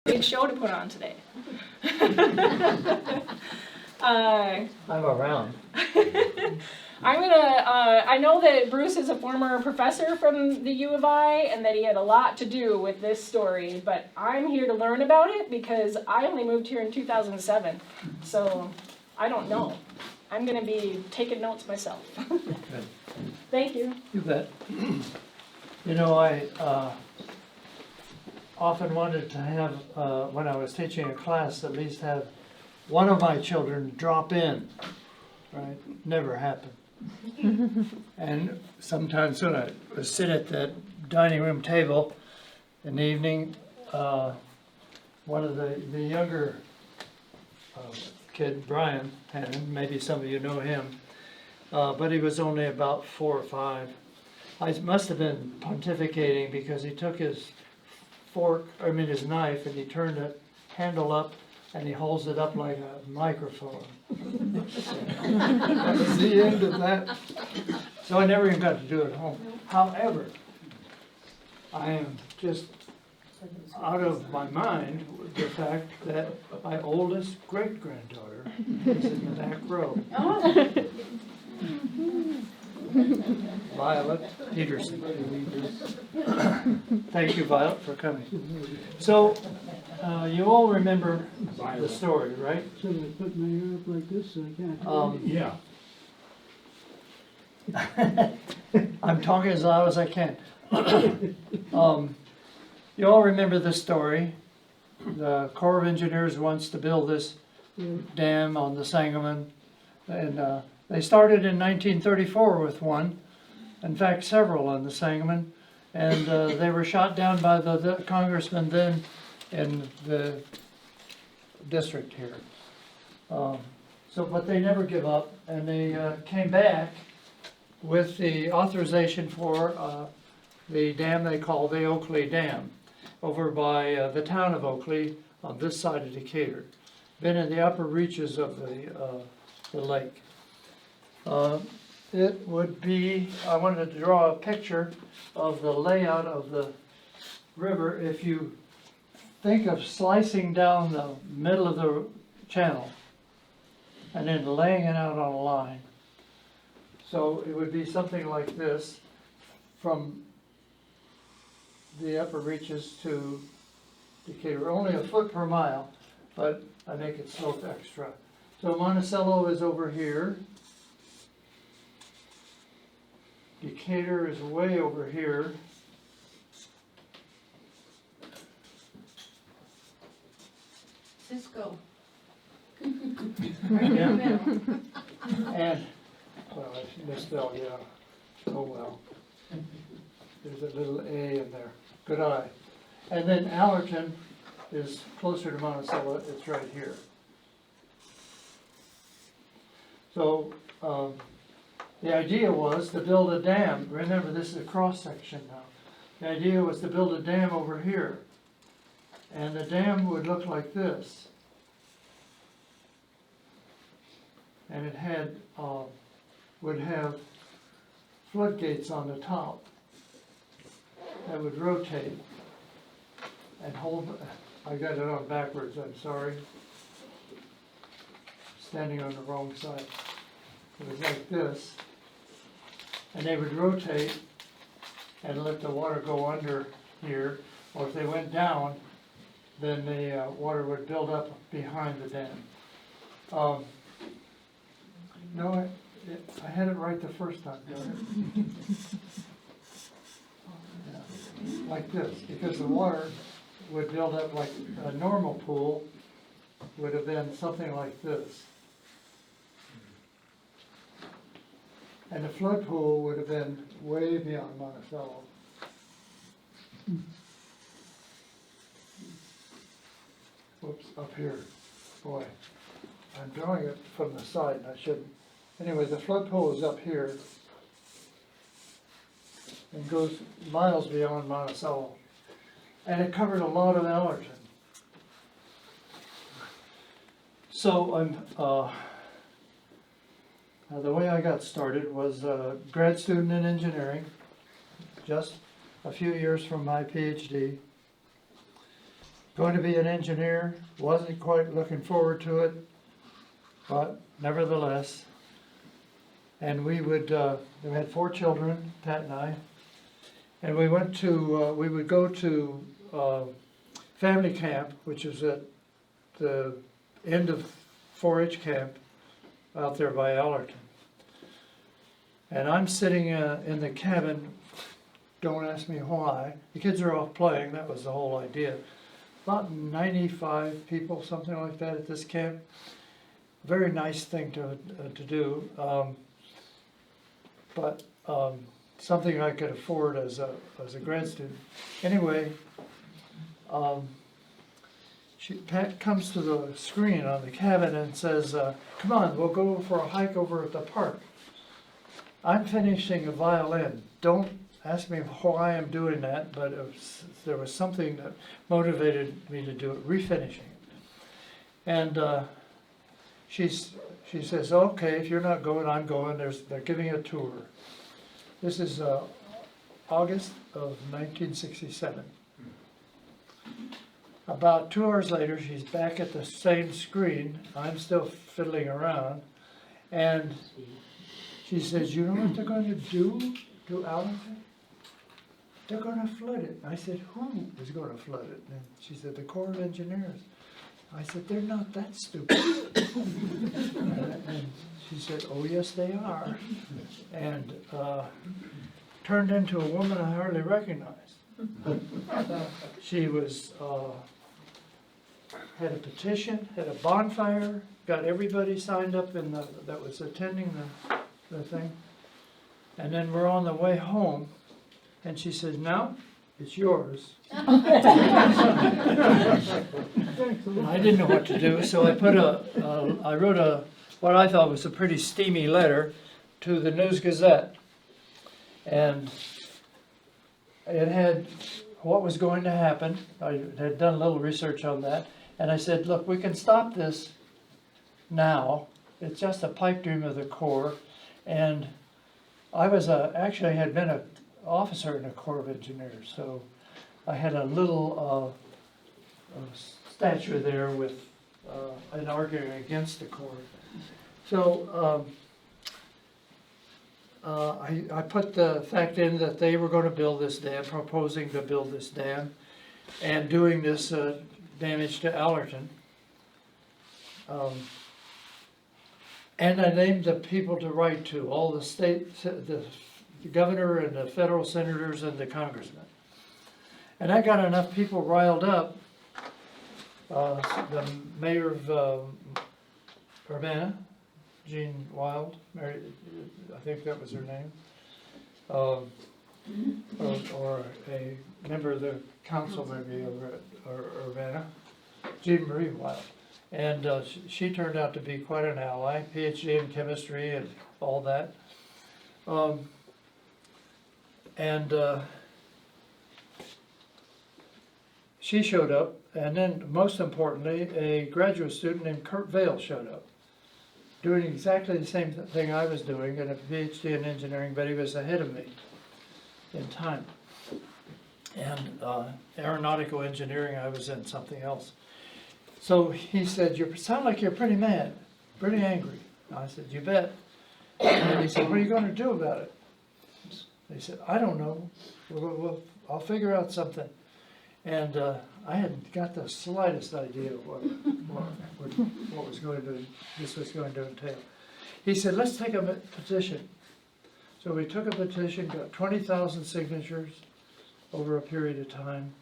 Big show to put on today. I'm around. I know that Bruce is a former professor from the U of I and that he had a lot to do with this story, but I'm here to learn about it because I only moved here in 2007, so I don't know. I'm going to be taking notes myself. Good. Thank you. You bet. You know, I often wanted to have, when I was teaching a class, at least have one of my children drop in, right? Never happened. And sometimes when I would sit at that dining room table in the evening, one of the younger kid, Brian Hannon, maybe some of you know him, but he was only about 4 or 5. I must have been pontificating because he took his his knife, and he turned the handle up and he holds it up like a microphone. That was the end of that. So I never even got to do it at home. However, I am just out of my mind with the fact that my oldest great-granddaughter is in the back row. Violet Peterson. Thank you, Violet, for coming. So, you all remember the story, right? Should I put my hair up like this so I can't? Yeah. I'm talking as loud as I can. You all remember the story. The Corps of Engineers wants to build this dam on the Sangamon, and they started in 1934 with one. In fact, several on the Sangamon, and they were shot down by the congressman then in the district here. But they never give up, and they came back with the authorization for the dam they call the Oakley Dam, over by the town of Oakley on this side of Decatur. Been in the upper reaches of the lake. It would be, I wanted to draw a picture of the layout of the river. If you think of slicing down the middle of the channel and then laying it out on a line. So it would be something like this from the upper reaches to Decatur. Only a foot per mile, but I make it slope extra. So Monticello is over here. Decatur is way over here. Cisco. Yeah. And, well, I misspelled, yeah. Oh well. There's a little A in there. Good eye. And then Allerton is closer to Monticello. It's right here. So, the idea was to build a dam. Remember, this is a cross section now. The idea was to build a dam over here. And the dam would look like this. And it had, would have floodgates on the top that would rotate and hold. I got it on backwards, I'm sorry. Standing on the wrong side. It was like this. And they would rotate and let the water go under here, or if they went down, then the water would build up behind the dam. No, I had it right the first time. Yeah. Like this, because the water would build up like a normal pool would have been something like this. And the flood pool would have been way beyond Monticello. Whoops, up here. Boy, I'm drawing it from the side and I shouldn't. Anyway, the flood pool is up here and goes miles beyond Monticello. And it covered a lot of Allerton. So the way I got started was a grad student in engineering, just a few years from my PhD. going to be an engineer, wasn't quite looking forward to it, but nevertheless. And we had 4 children, Pat and I, and we would go to family camp, which is at the end of 4-H camp out there by Allerton. And I'm sitting in the cabin, don't ask me why, the kids are off playing, that was the whole idea. About 95 people, something like that at this camp. Very nice thing to do, but something I could afford as a grad student. Anyway, Pat comes to the screen on the cabin and says, come on, we'll go for a hike over at the park. I'm finishing a violin. Don't ask me why I'm doing that, but there was something that motivated me to do it, refinishing it. And she says, okay, if you're not going, I'm going. They're giving a tour. This is August of 1967. About 2 hours later, she's back at the same screen. I'm still fiddling around. And she says, you know what they're going to do to Allerton? They're going to flood it. I said, who is going to flood it? And she said, the Corps of Engineers. I said, they're not that stupid. And she said, oh yes they are. And turned into a woman I hardly recognized. She was, had a petition, had a bonfire, got everybody signed up that was attending the thing. And then we're on the way home, and she says, now it's yours. I didn't know what to do, so I wrote what I thought was a pretty steamy letter to the News Gazette. And it had what was going to happen. I had done a little research on that. And I said, look, we can stop this now. It's just a pipe dream of the Corps. And I was actually had been an officer in the Corps of Engineers, so I had a little stature there with an arguing against the Corps. So I put the fact in that they were going to build this dam, proposing to build this dam, and doing this damage to Allerton. And I named the people to write to, all the the governor and the federal senators and the congressmen. And I got enough people riled up. The mayor of Urbana, Jean Wild, Mary, I think that was her name, or a member of the council maybe over at Urbana, Jean Marie Wild. And she turned out to be quite an ally, PhD in chemistry and all that. She showed up, and then most importantly, a graduate student named Kurt Vail showed up, doing exactly the same thing I was doing, and a PhD in engineering, but he was ahead of me in time. And aeronautical engineering, I was in something else. So he said, you sound like you're pretty mad, pretty angry. I said, you bet. And he said, what are you going to do about it? They said, I don't know. I'll figure out something. And I hadn't got the slightest idea of what was going to, this was going to entail. He said, let's take a petition. So we took a petition, got 20,000 signatures over a period of time.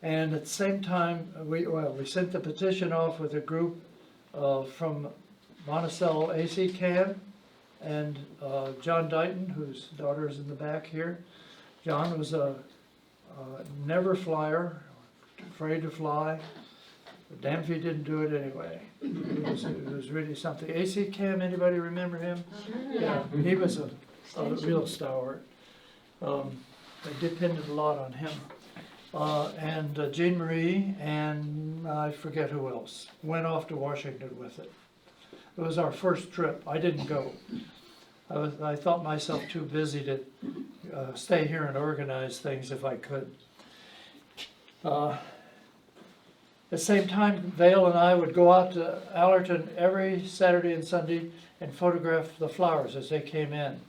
And at the same time, we sent the petition off with a group from Monticello AC Cam and John Dighton, whose daughter is in the back here. John was a never flyer, afraid to fly. But damn if he didn't do it anyway. It was really something. AC Cam, anybody remember him? Yeah, he was a real stalwart. They depended a lot on him. And Jean Marie and I forget who else went off to Washington with it. It was our first trip. I didn't go. I thought myself too busy to stay here and organize things if I could. the same time, Vale and I would go out to Allerton every Saturday and Sunday and photograph the flowers as they came in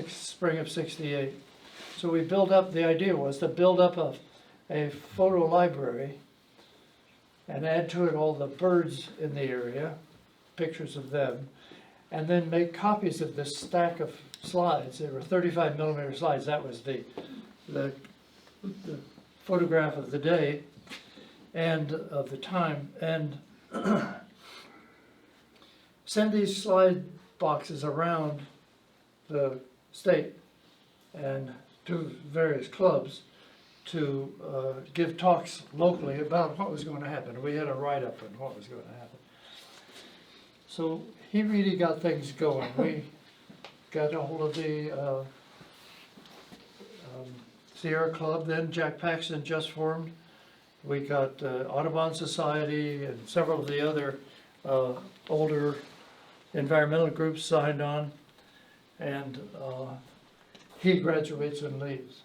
spring of '68. So we built up, the idea was to build up a photo library and add to it all the birds in the area, pictures of them, and then make copies of this stack of slides. They were 35 millimeter slides. That was the photograph of the day and of the time, and send these slide boxes around the state and to various clubs to give talks locally about what was going to happen. We had a write-up on what was going to happen. So he really got things going. We got a hold of the Sierra Club, then Jack Paxton just formed. We got Audubon Society and several of the other older environmental groups signed on, and he graduates and leaves.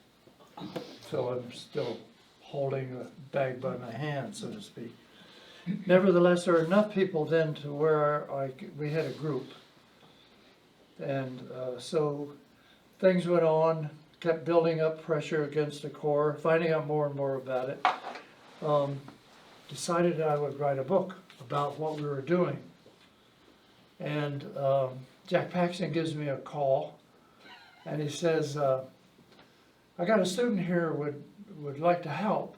So I'm still holding a bag by my hand, so to speak. Nevertheless, there are enough people then to where we had a group. And so things went on, kept building up pressure against the Corps, finding out more and more about it. Decided I would write a book about what we were doing. And Jack Paxton gives me a call, and he says, I got a student here would like to help.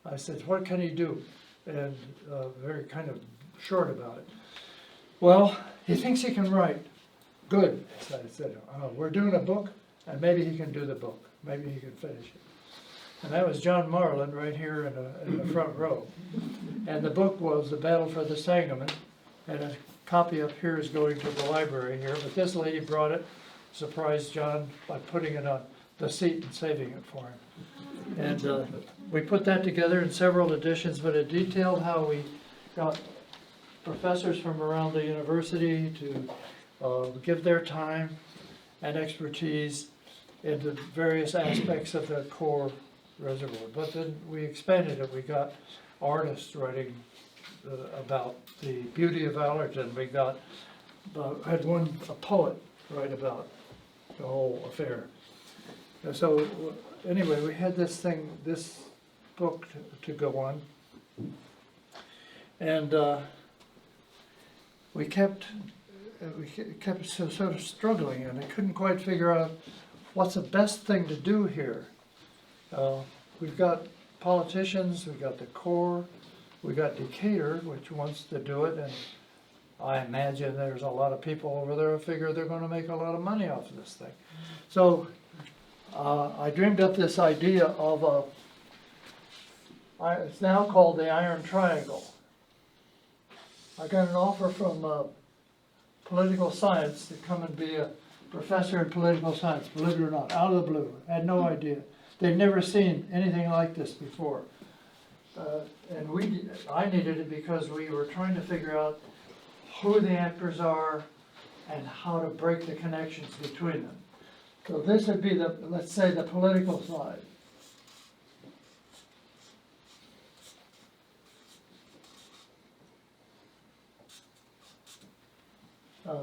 I said, what can he do? And very kind of short about it. Well, he thinks he can write. Good. So I said, we're doing a book, and maybe he can do the book. Maybe he can finish it. And that was John Marlin right here in the front row. And the book was The Battle for the Sangamon, and a copy up here is going to the library here, but this lady brought it, surprised John by putting it on the seat and saving it for him. And we put that together in several editions, but it detailed how we got professors from around the university to give their time and expertise into various aspects of the core reservoir. But then we expanded it. We got artists writing about the beauty of Allerton. We got had a poet write about the whole affair. And so anyway, we had this book to go on, and we kept sort of struggling, and I couldn't quite figure out what's the best thing to do here. We've got politicians, we've got the Corps, we got Decatur, which wants to do it, and I imagine there's a lot of people over there who figure they're going to make a lot of money off of this thing. So I dreamed up this idea of it's now called the Iron Triangle. I got an offer from political science to come and be a professor in political science, believe it or not, out of the blue. I had no idea. They'd never seen anything like this before. And I needed it because we were trying to figure out who the actors are and how to break the connections between them. So this would be let's say, the political side.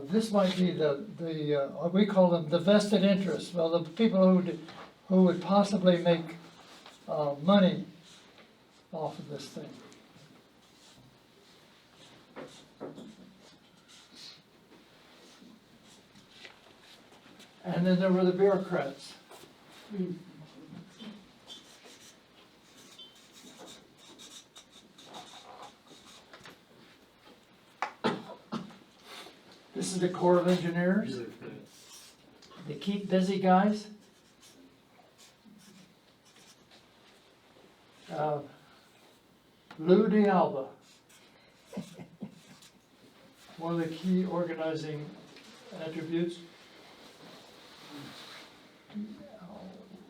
This might be we call them the vested interests. Well, the people who would possibly make money off of this thing. And then there were the bureaucrats. This is the Corps of Engineers. They keep busy guys. Lou D'Alba, one of the key organizing attributes.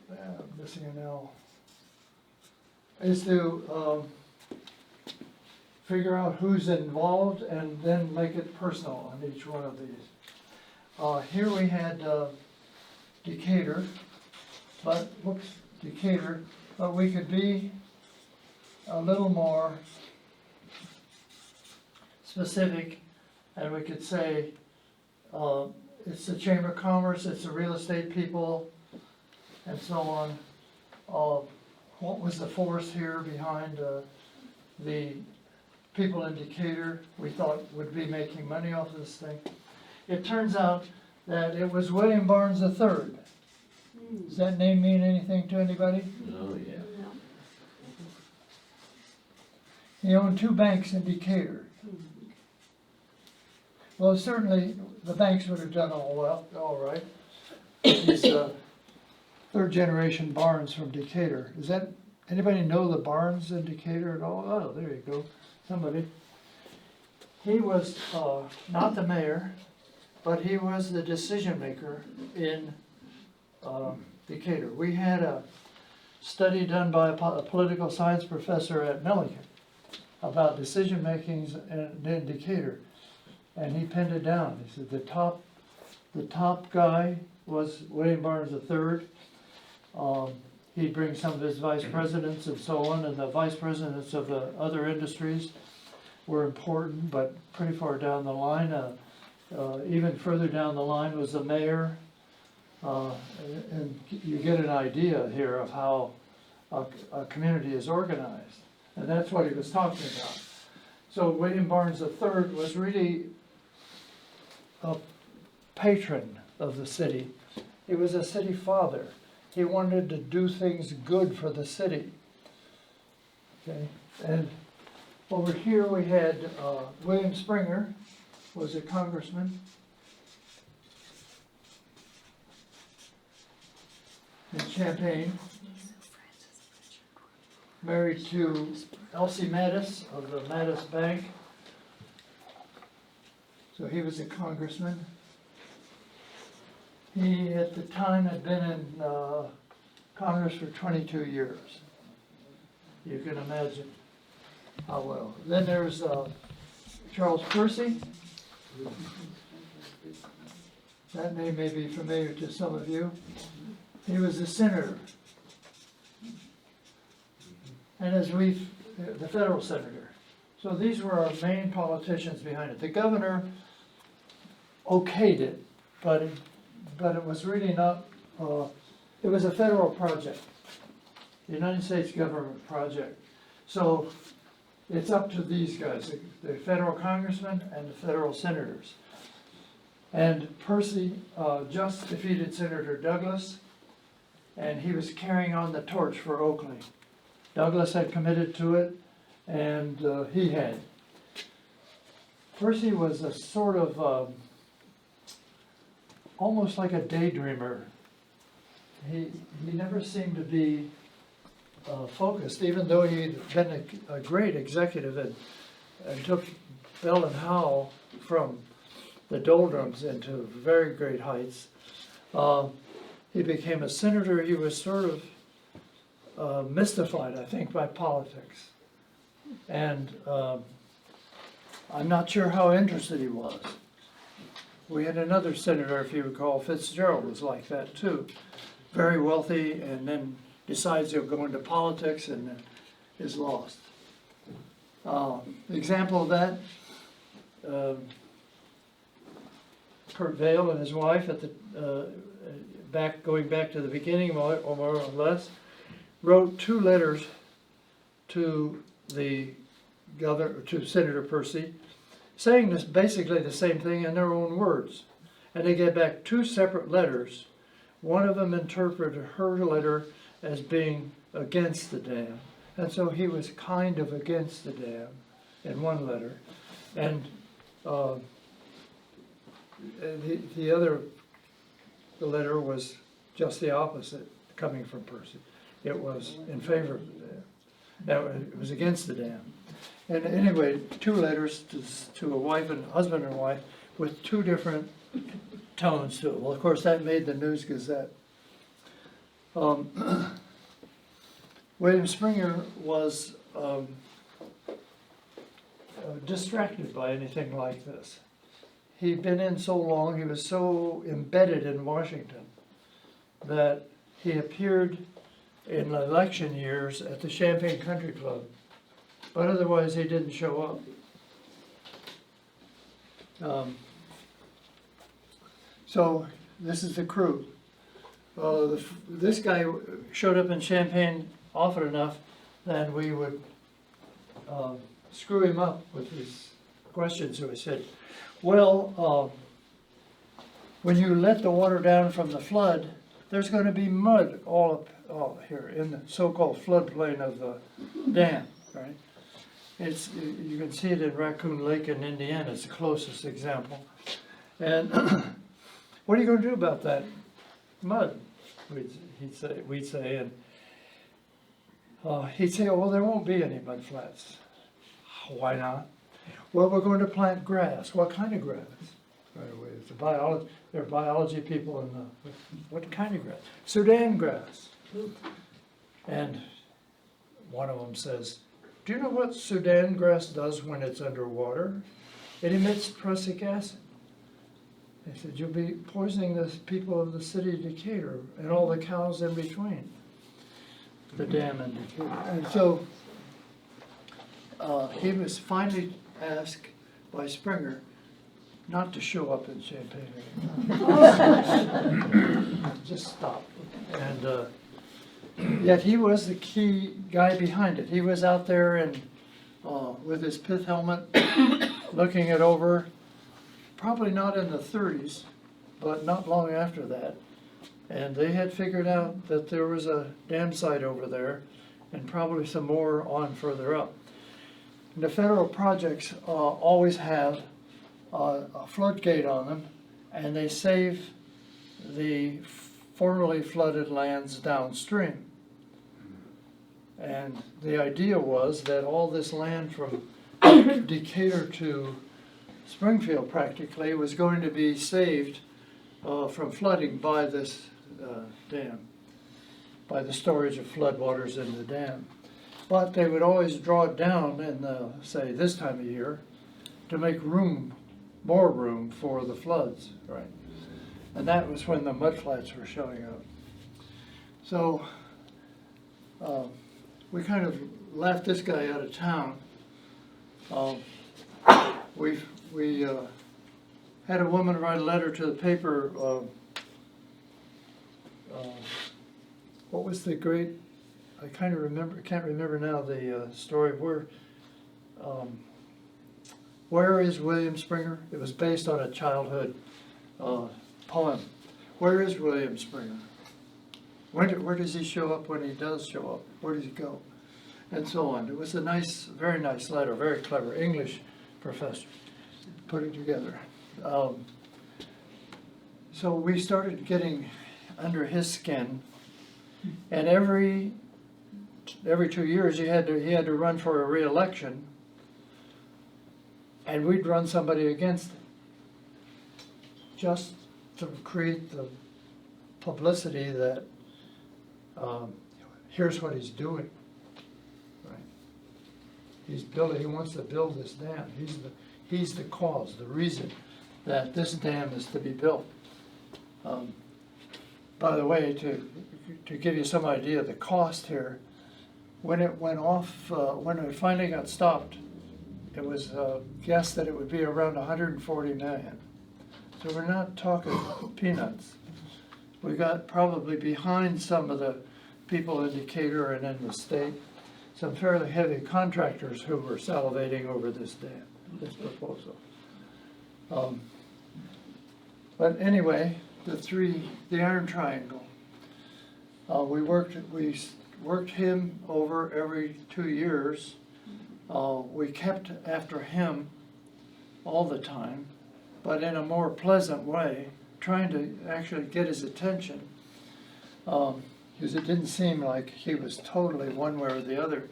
I'm missing an L. Is to figure out who's involved and then make it personal on each one of these. Here we had Decatur, but we could be a little more specific, and we could say, it's the Chamber of Commerce, it's the real estate people, and so on. What was the force here behind the people in Decatur we thought would be making money off of this thing? It turns out that it was William Barnes III. Does that name mean anything to anybody? Oh, yeah. He owned 2 banks in Decatur. Well, certainly the banks would have done all right. He's third generation Barnes from Decatur. Is that, anybody know the Barnes in Decatur at all? Oh, there you go, somebody. He was not the mayor, but he was the decision maker in Decatur. We had a study done by a political science professor at Millikan about decision makings in Decatur, and he pinned it down. He said the top guy was William Barnes III. He'd bring some of his vice presidents and so on, and the vice presidents of the other industries were important, but pretty far down the line. Even further down the line was the mayor. And you get an idea here of how a community is organized. And that's what he was talking about. So William Barnes III was really a patron of the city. He was a city father. He wanted to do things good for the city. Okay, and over here we had William Springer, was a congressman. In Champaign, married to Elsie Mattis of the Mattis Bank. So he was a congressman. He, at the time, had been in Congress for 22 years. You can imagine how well. Then there's Charles Percy. That name may be familiar to some of you. He was a senator. And the federal senator. So these were our main politicians behind it. The governor okayed it, but it was really not, it was a federal project, the United States government project. So it's up to these guys, the federal congressmen and the federal senators. And Percy just defeated Senator Douglas, and he was carrying on the torch for Oakley. Douglas had committed to it, and he had. Percy was a sort of almost like a daydreamer. He never seemed to be focused, even though he'd been a great executive and took Bell and Howell from the doldrums into very great heights. He became a senator. He was sort of mystified, I think, by politics. And I'm not sure how interested he was. We had another senator, if you recall, Fitzgerald was like that too. Very wealthy, and then decides he'll go into politics and is lost. Example of that, Kurt Vale and his wife at the going back to the beginning, more or less, wrote 2 letters to the governor, to Senator Percy, saying this basically the same thing in their own words. And they get back 2 separate letters. One of them interpreted her letter as being against the dam, and so he was kind of against the dam in one letter, and the letter was just the opposite, coming from Percy. It was in favor of the dam. Now, it was against the dam. And anyway, 2 letters to a wife and husband and wife with 2 different tones to it. Well, of course, that made the News Gazette. William Springer was distracted by anything like this. He'd been in so long, he was so embedded in Washington that he appeared in election years at the Champaign Country Club but otherwise he didn't show up. So this is the crew. This guy showed up in Champaign often enough that we would screw him up with his questions. So he said, well, when you let the water down from the flood, there's going to be mud all up here in the so-called floodplain of the dam, right? You can see it in Raccoon Lake in Indiana. It's the closest example. And what are you going to do about that mud? We'd say, and he'd say, well, there won't be any mud flats. Why not? Well, we're going to plant grass. What kind of grass? Right away, there are biology people in the, what kind of grass? Sudan grass. And one of them says, do you know what Sudan grass does when it's underwater? It emits prussic acid. They said, you'll be poisoning the people of the city of Decatur and all the cows in between the dam and Decatur. And so he was finally asked by Springer not to show up in Champaign anymore. Just stop. And yet he was the key guy behind it. He was out there and with his pith helmet looking it over. Probably not in the 30s, but not long after that. And they had figured out that there was a dam site over there and probably some more on further up. And the federal projects always have a floodgate on them, and they save the formerly flooded lands downstream. And the idea was that all this land from Decatur to Springfield practically was going to be saved from flooding by this dam, by the storage of floodwaters in the dam. But they would always draw it down in, say, this time of year to make room, more room for the floods, right? And that was when the mudflats were showing up. So we kind of laughed this guy out of town. We had a woman write a letter to the paper. What was the great? I kind of can't remember now the story. Where is William Springer? It was based on a childhood poem. Where is William Springer? Where does he show up when he does show up? Where does he go? And so on. It was a nice, very nice letter, very clever English professor put it together. So we started getting under his skin, and every 2 years he had to run for a re-election, and we'd run somebody against him, just to create the publicity that here's what he's doing. Right? He wants to build this dam. He's the cause, the reason that this dam is to be built. By the way, to give you some idea of the cost here, when it went off, when it finally got stopped, it was guessed that it would be around 140 million. So we're not talking peanuts. We got probably behind some of the people in Decatur and in the state, some fairly heavy contractors who were salivating over this dam, this proposal. But anyway, the Iron Triangle. We worked him over every 2 years. We kept after him all the time, but in a more pleasant way, trying to actually get his attention, because it didn't seem like he was totally one way or the other.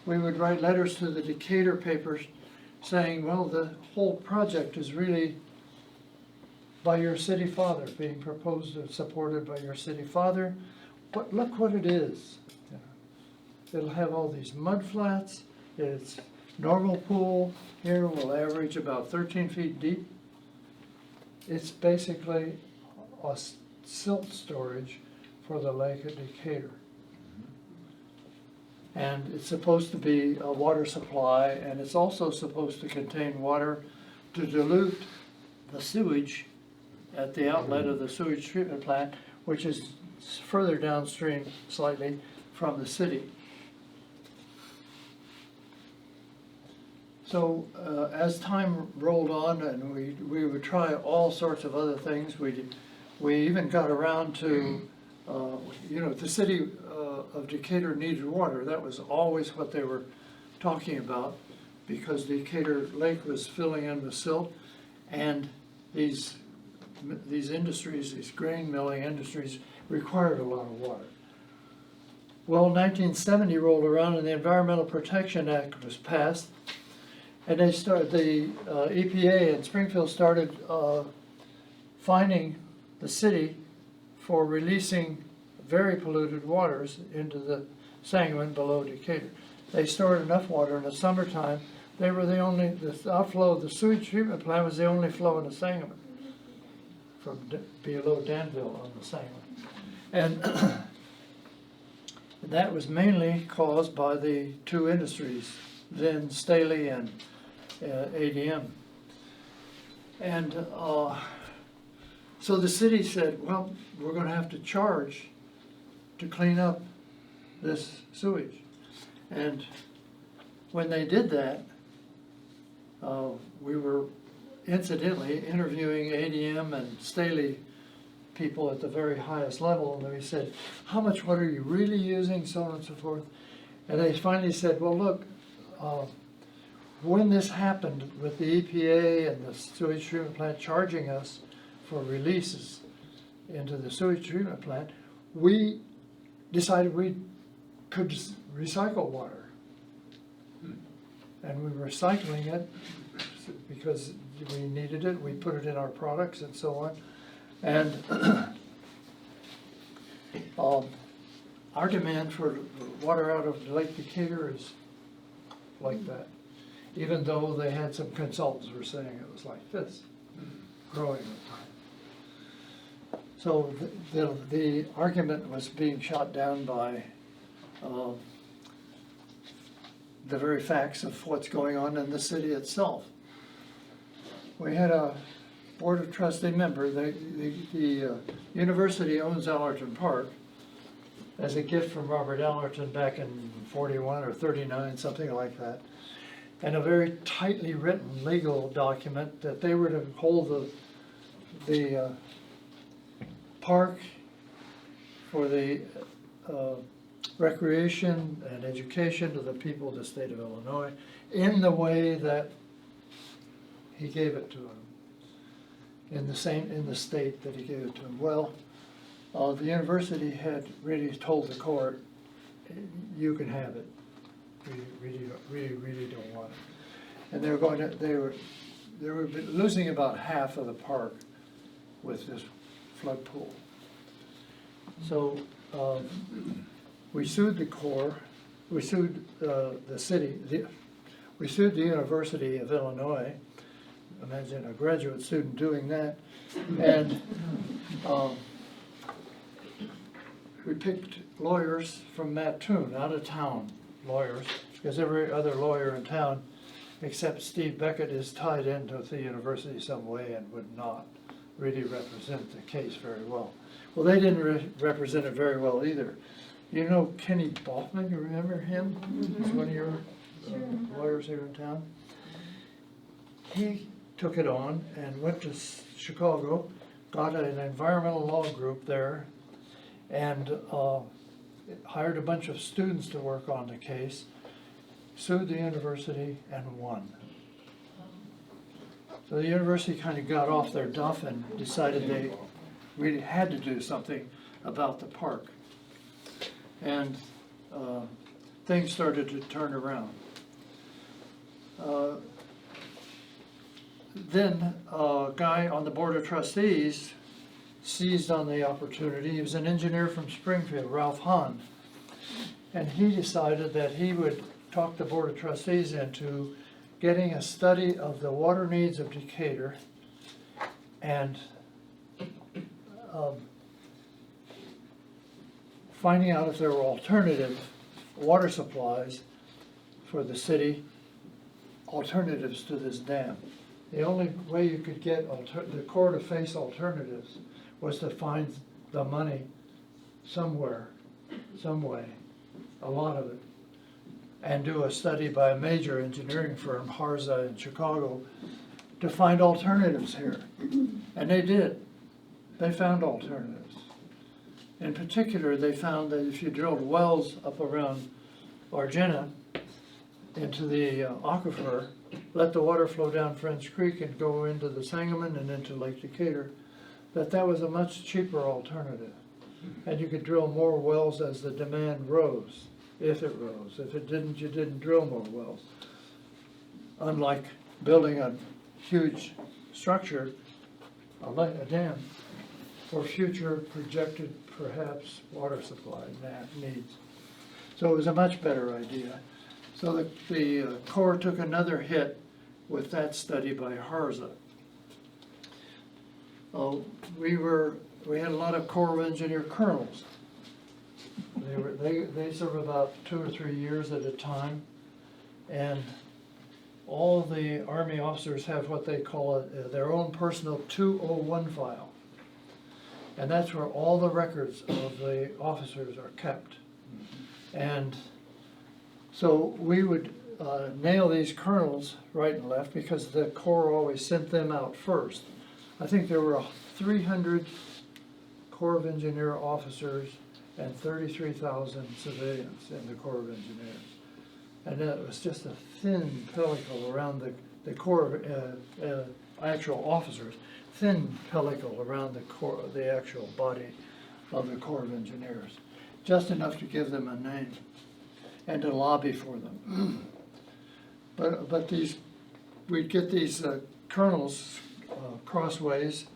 We would write letters to the Decatur papers saying, well, the whole project is really by your city father, being proposed and supported by your city father. But look what it is. It'll have all these mud flats. Its normal pool here will average about 13 feet deep. It's basically a silt storage for the lake at Decatur. And it's supposed to be a water supply, and it's also supposed to contain water to dilute the sewage at the outlet of the sewage treatment plant, which is further downstream slightly from the city. So as time rolled on, and we would try all sorts of other things, we even got around to, the city of Decatur needed water. That was always what they were talking about, because Decatur Lake was filling in with silt, and these industries, these grain milling industries, required a lot of water. Well, 1970 rolled around and the Environmental Protection Act was passed, and they started, the EPA in Springfield started fining the city for releasing very polluted waters into the Sangamon below Decatur. They stored enough water in the summertime. They were the outflow of the sewage treatment plant was the only flow in the Sangamon from below Danville on the Sangamon. And that was mainly caused by the two industries, then Staley and ADM. And so the city said, well, we're going to have to charge to clean up this sewage. And when they did that, we were incidentally interviewing ADM and Staley people at the very highest level, and we said, how much water are you really using, so on and so forth. And they finally said, well, look, when this happened with the EPA and the sewage treatment plant charging us for releases into the sewage treatment plant, we decided we could recycle water. And we were recycling it because we needed it, we put it in our products and so on. And our demand for water out of Lake Decatur is like that. Even though they had some consultants were saying it was like this, growing at the time. So the argument was being shot down by the very facts of what's going on in the city itself. We had a Board of Trustee member, the university owns Allerton Park as a gift from Robert Allerton back in 41 or 39, something like that. And a very tightly written legal document that they were to hold the park for the recreation and education to the people of the state of Illinois in the way that he gave it to them, in the state that he gave it to them. Well, the university had really told the court, you can have it. We really don't want it. And they were losing about half of the park with this flood pool. So we sued the Corps, we sued the city, we sued the University of Illinois. Imagine a graduate student doing that. And we picked lawyers from Mattoon, out of town lawyers, because every other lawyer in town except Steve Beckett is tied into the university some way and would not really represent the case very well. Well, they didn't represent it very well either. You know Kenny Baughman, you remember him? He's one of your lawyers here in town. He took it on and went to Chicago, got an environmental law group there, and hired a bunch of students to work on the case, sued the university, and won. So the university kind of got off their duff and decided they really had to do something about the park. And things started to turn around. Then a guy on the Board of Trustees seized on the opportunity. He was an engineer from Springfield, Ralph Hahn. And he decided that he would talk the Board of Trustees into getting a study of the water needs of Decatur and finding out if there were alternative water supplies for the city, alternatives to this dam. The only way you could get the Corps to face alternatives was to find the money somewhere, some way, a lot of it, and do a study by a major engineering firm, Harza in Chicago, to find alternatives here. And they did. They found alternatives. In particular, they found that if you drilled wells up around Argenta into the aquifer, let the water flow down French Creek and go into the Sangamon and into Lake Decatur, that was a much cheaper alternative. And you could drill more wells as the demand rose, if it rose. If it didn't, you didn't drill more wells. Unlike building a huge structure, a dam, for future projected, perhaps, water supply needs. So it was a much better idea. So the Corps took another hit with that study by Harza. We had a lot of Corps of Engineer colonels. They serve about 2 or 3 years at a time, and all the Army officers have what they call their own personal 201 file. And that's where all the records of the officers are kept. And so we would nail these colonels right and left because the Corps always sent them out first. I think there were 300 Corps of Engineer officers and 33,000 civilians in the Corps of Engineers. And it was just a thin pellicle around the Corps of actual officers, thin pellicle around the actual body of the Corps of Engineers, just enough to give them a name and to lobby for them. But we'd get these colonels crossways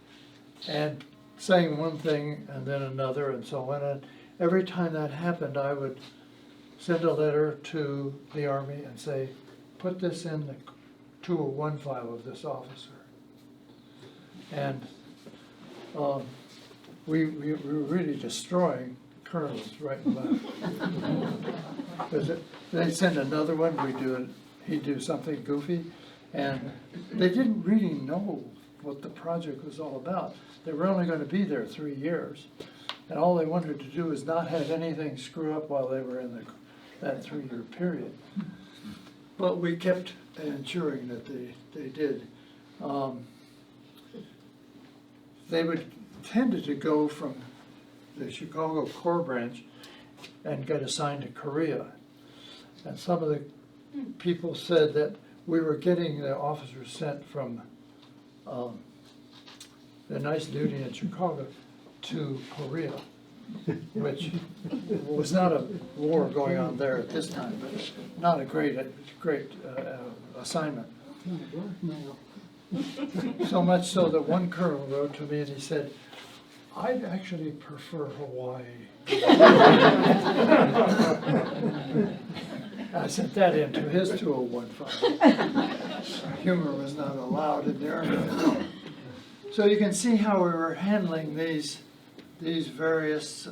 and saying one thing and then another and so on. And every time that happened, I would send a letter to the Army and say, put this in the 201 file of this officer. And we were really destroying colonels right and left. Because they'd send another one, he'd do something goofy, and they didn't really know what the project was all about. They were only going to be there 3 years, and all they wanted to do was not have anything screw up while they were in that 3-year period. But we kept ensuring that they did. They tended to go from the Chicago Corps branch and get assigned to Korea. And some of the people said that we were getting the officers sent from the nice duty in Chicago to Korea, which was not a war going on there at this time, but not a great assignment. So much so that one colonel wrote to me and he said, I'd actually prefer Hawaii. I sent that into his 201 file. Humor was not allowed in the Army. So you can see how we were handling these various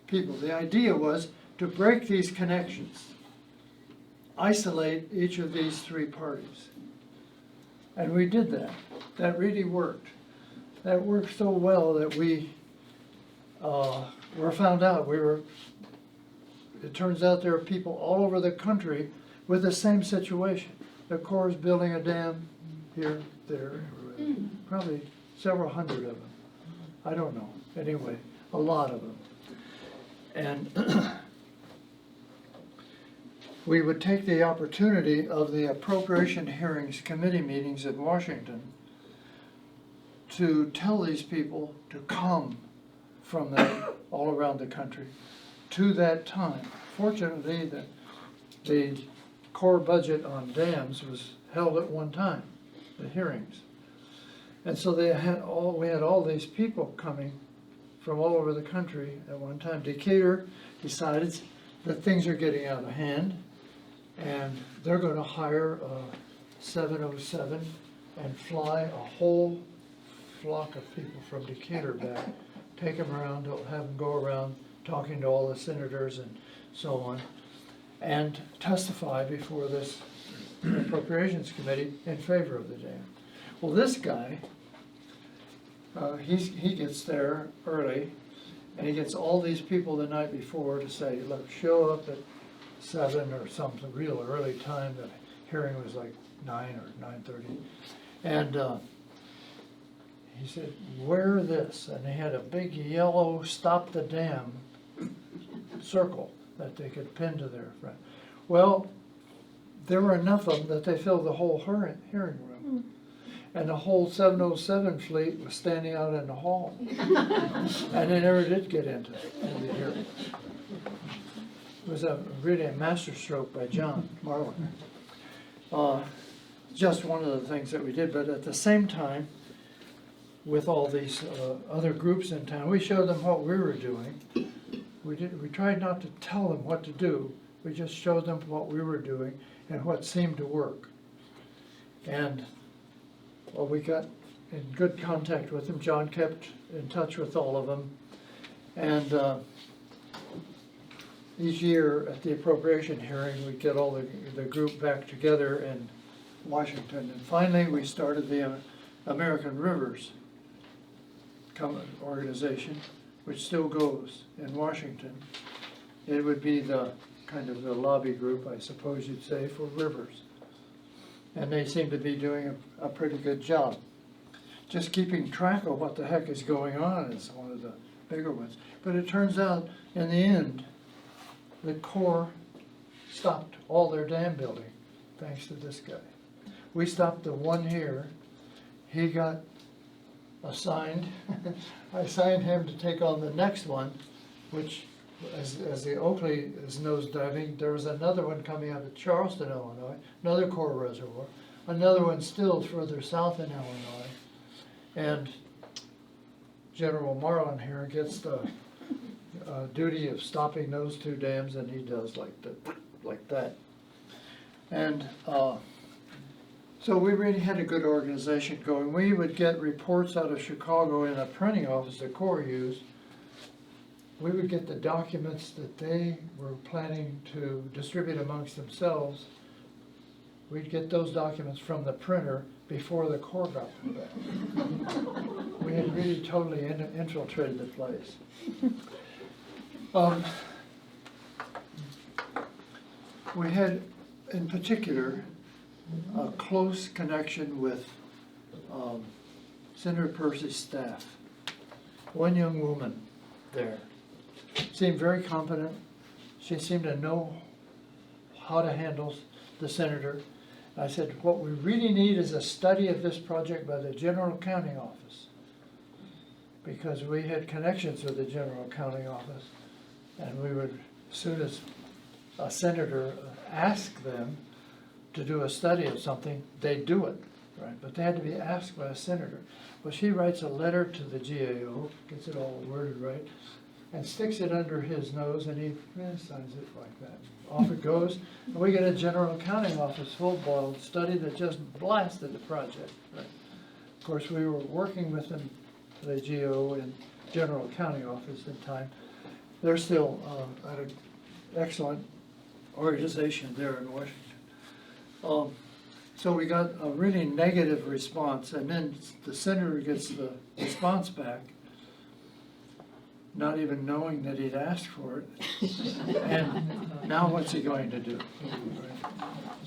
people. The idea was to break these connections, isolate each of these 3 parties. And we did that. That really worked. That worked so well that we were found out. It turns out there are people all over the country with the same situation. The Corps is building a dam here, there, everywhere. Probably several hundred of them. I don't know. Anyway, a lot of them. And we would take the opportunity of the appropriation hearings committee meetings in Washington to tell these people to come from all around the country to that time. Fortunately, the Corps budget on dams was held at one time, the hearings. And so we had all these people coming from all over the country at one time. Decatur decides that things are getting out of hand, and they're going to hire a 707 and fly a whole flock of people from Decatur back, take them around, have them go around talking to all the senators and so on, and testify before this appropriations committee in favor of the dam. Well, this guy, he gets there early, and he gets all these people the night before to say, look, show up at 7 or something, real early time. The hearing was like 9 or 9:30. And he said, wear this. And they had a big yellow stop the dam circle that they could pin to their front. Well, there were enough of them that they filled the whole hearing room. And the whole 707 fleet was standing out in the hall. And they never did get into the hearing. It was really a masterstroke by John Marlin. Just one of the things that we did, but at the same time, with all these other groups in town, we showed them what we were doing. We tried not to tell them what to do. We just showed them what we were doing and what seemed to work. And well, we got in good contact with them. John kept in touch with all of them. And each year at the appropriation hearing, we'd get all the group back together in Washington. And finally, we started the American Rivers organization, which still goes in Washington. It would be the kind of the lobby group, I suppose you'd say, for rivers. And they seem to be doing a pretty good job. Just keeping track of what the heck is going on is one of the bigger ones. But it turns out, in the end, the Corps stopped all their dam building, thanks to this guy. We stopped the one here. He got assigned. I assigned him to take on the next one, which, as the Oakley is nosediving, there was another one coming out of Charleston, Illinois, another Corps reservoir, another one still further south in Illinois, and General Marlin here gets the duty of stopping those two dams, and he does like that. And so we really had a good organization going. We would get reports out of Chicago in a printing office the Corps used. We would get the documents that they were planning to distribute amongst themselves. We'd get those documents from the printer before the Corps got them back. We had really totally infiltrated the place. We had, in particular, a close connection with Senator Percy's staff. One young woman there seemed very competent. She seemed to know how to handle the senator. I said, what we really need is a study of this project by the General Accounting Office, because we had connections with the General Accounting Office, and we would, as soon as a senator asked them to do a study of something, they'd do it, right? But they had to be asked by a senator. Well, she writes a letter to the GAO, gets it all worded right, and sticks it under his nose, and he signs it like that. Off it goes, and we get a General Accounting Office full-boiled study that just blasted the project, right? Of course, we were working with them, the GAO and General Accounting Office in time. They're still at an excellent organization there in Washington. So we got a really negative response, and then the senator gets the response back, not even knowing that he'd asked for it. And now what's he going to do?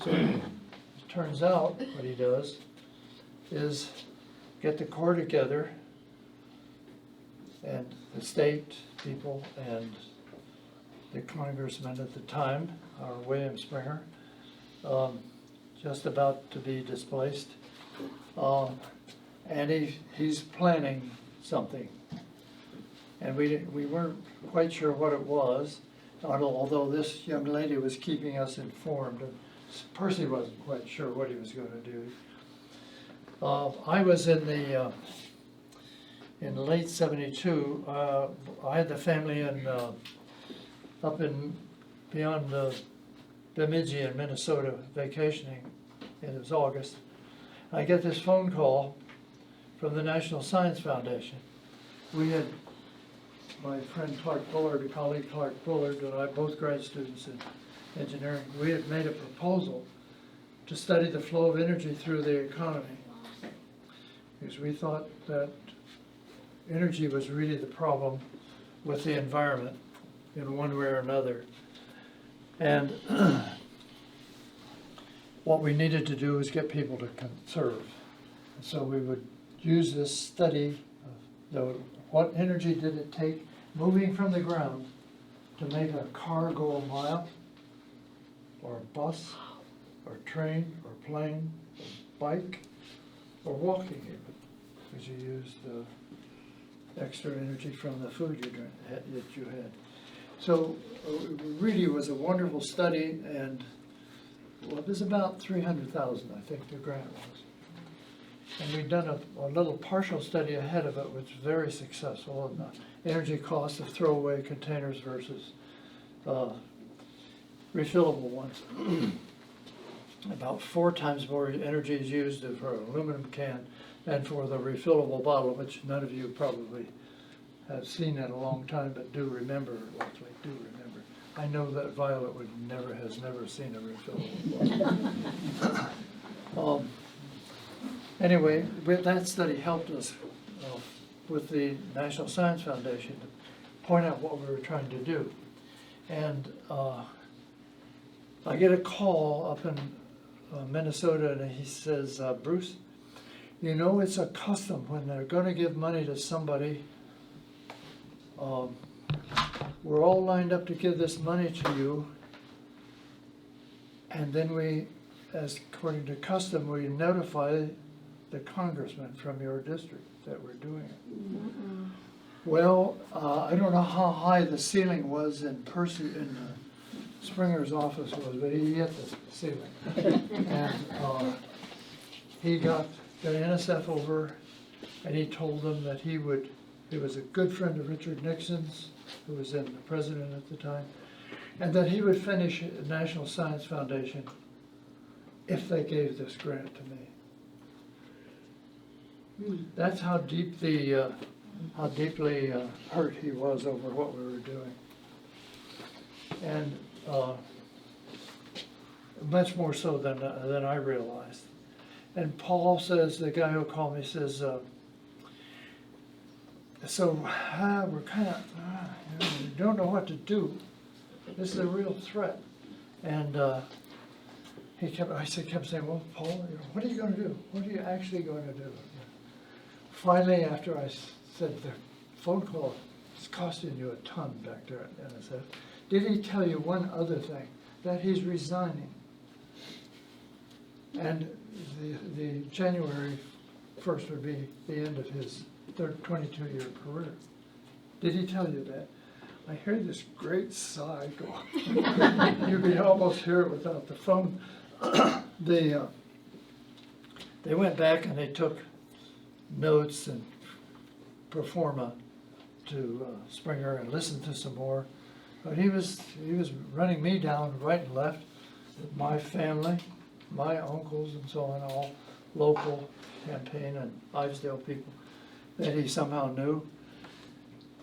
So it turns out what he does is get the Corps together, and the state people and the congressman at the time, William Springer, just about to be displaced, and he's planning something, and we weren't quite sure what it was, although this young lady was keeping us informed. Percy wasn't quite sure what he was going to do. I was in late '72. I had the family up in beyond Bemidji in Minnesota vacationing, and it was August. I get this phone call from the National Science Foundation. We had my friend Clark Bullard, a colleague Clark Bullard, and I, both grad students in engineering, we had made a proposal to study the flow of energy through the economy. Because we thought that energy was really the problem with the environment in one way or another. And what we needed to do was get people to conserve. So we would use this study of what energy did it take moving from the ground to make a car go a mile, or a bus, or train, or plane, or bike, or walking even, because you used extra energy from the food that you had. So it really was a wonderful study, and well, it was about 300,000, I think the grant was. And we'd done a little partial study ahead of it, which was very successful, and the energy cost of throwaway containers versus refillable ones. About 4 times more energy is used for an aluminum can than for the refillable bottle, which none of you probably have seen in a long time, but do remember, likely do remember. I know that Violet has never seen a refillable bottle. Anyway, that study helped us with the National Science Foundation to point out what we were trying to do. And I get a call up in Minnesota, and he says, Bruce, you know, it's a custom when they're going to give money to somebody, we're all lined up to give this money to you, and then we, as according to custom, we notify the congressman from your district that we're doing it. Mm-hmm. Well, I don't know how high the ceiling was in Springer's office was, but he hit the ceiling. And he got the NSF over, and he told them that he was a good friend of Richard Nixon's, who was the president at the time, and that he would finish the National Science Foundation if they gave this grant to me. That's how deeply hurt he was over what we were doing, and much more so than I realized. And Paul says, the guy who called me says, so we're kind of we don't know what to do. This is a real threat, and I kept saying, well, Paul, what are you going to do? What are you actually going to do? Finally, after I said the phone call is costing you a ton back there at NSF, did he tell you one other thing? That he's resigning. And the January 1st would be the end of his 22-year career. Did he tell you that? I heard this great sigh go. You could almost hear it without the phone. They went back and they took notes and pro forma to Springer and listened to some more. But he was running me down right and left. My family, my uncles and so on, all local Champaign and Ivesdale people that he somehow knew.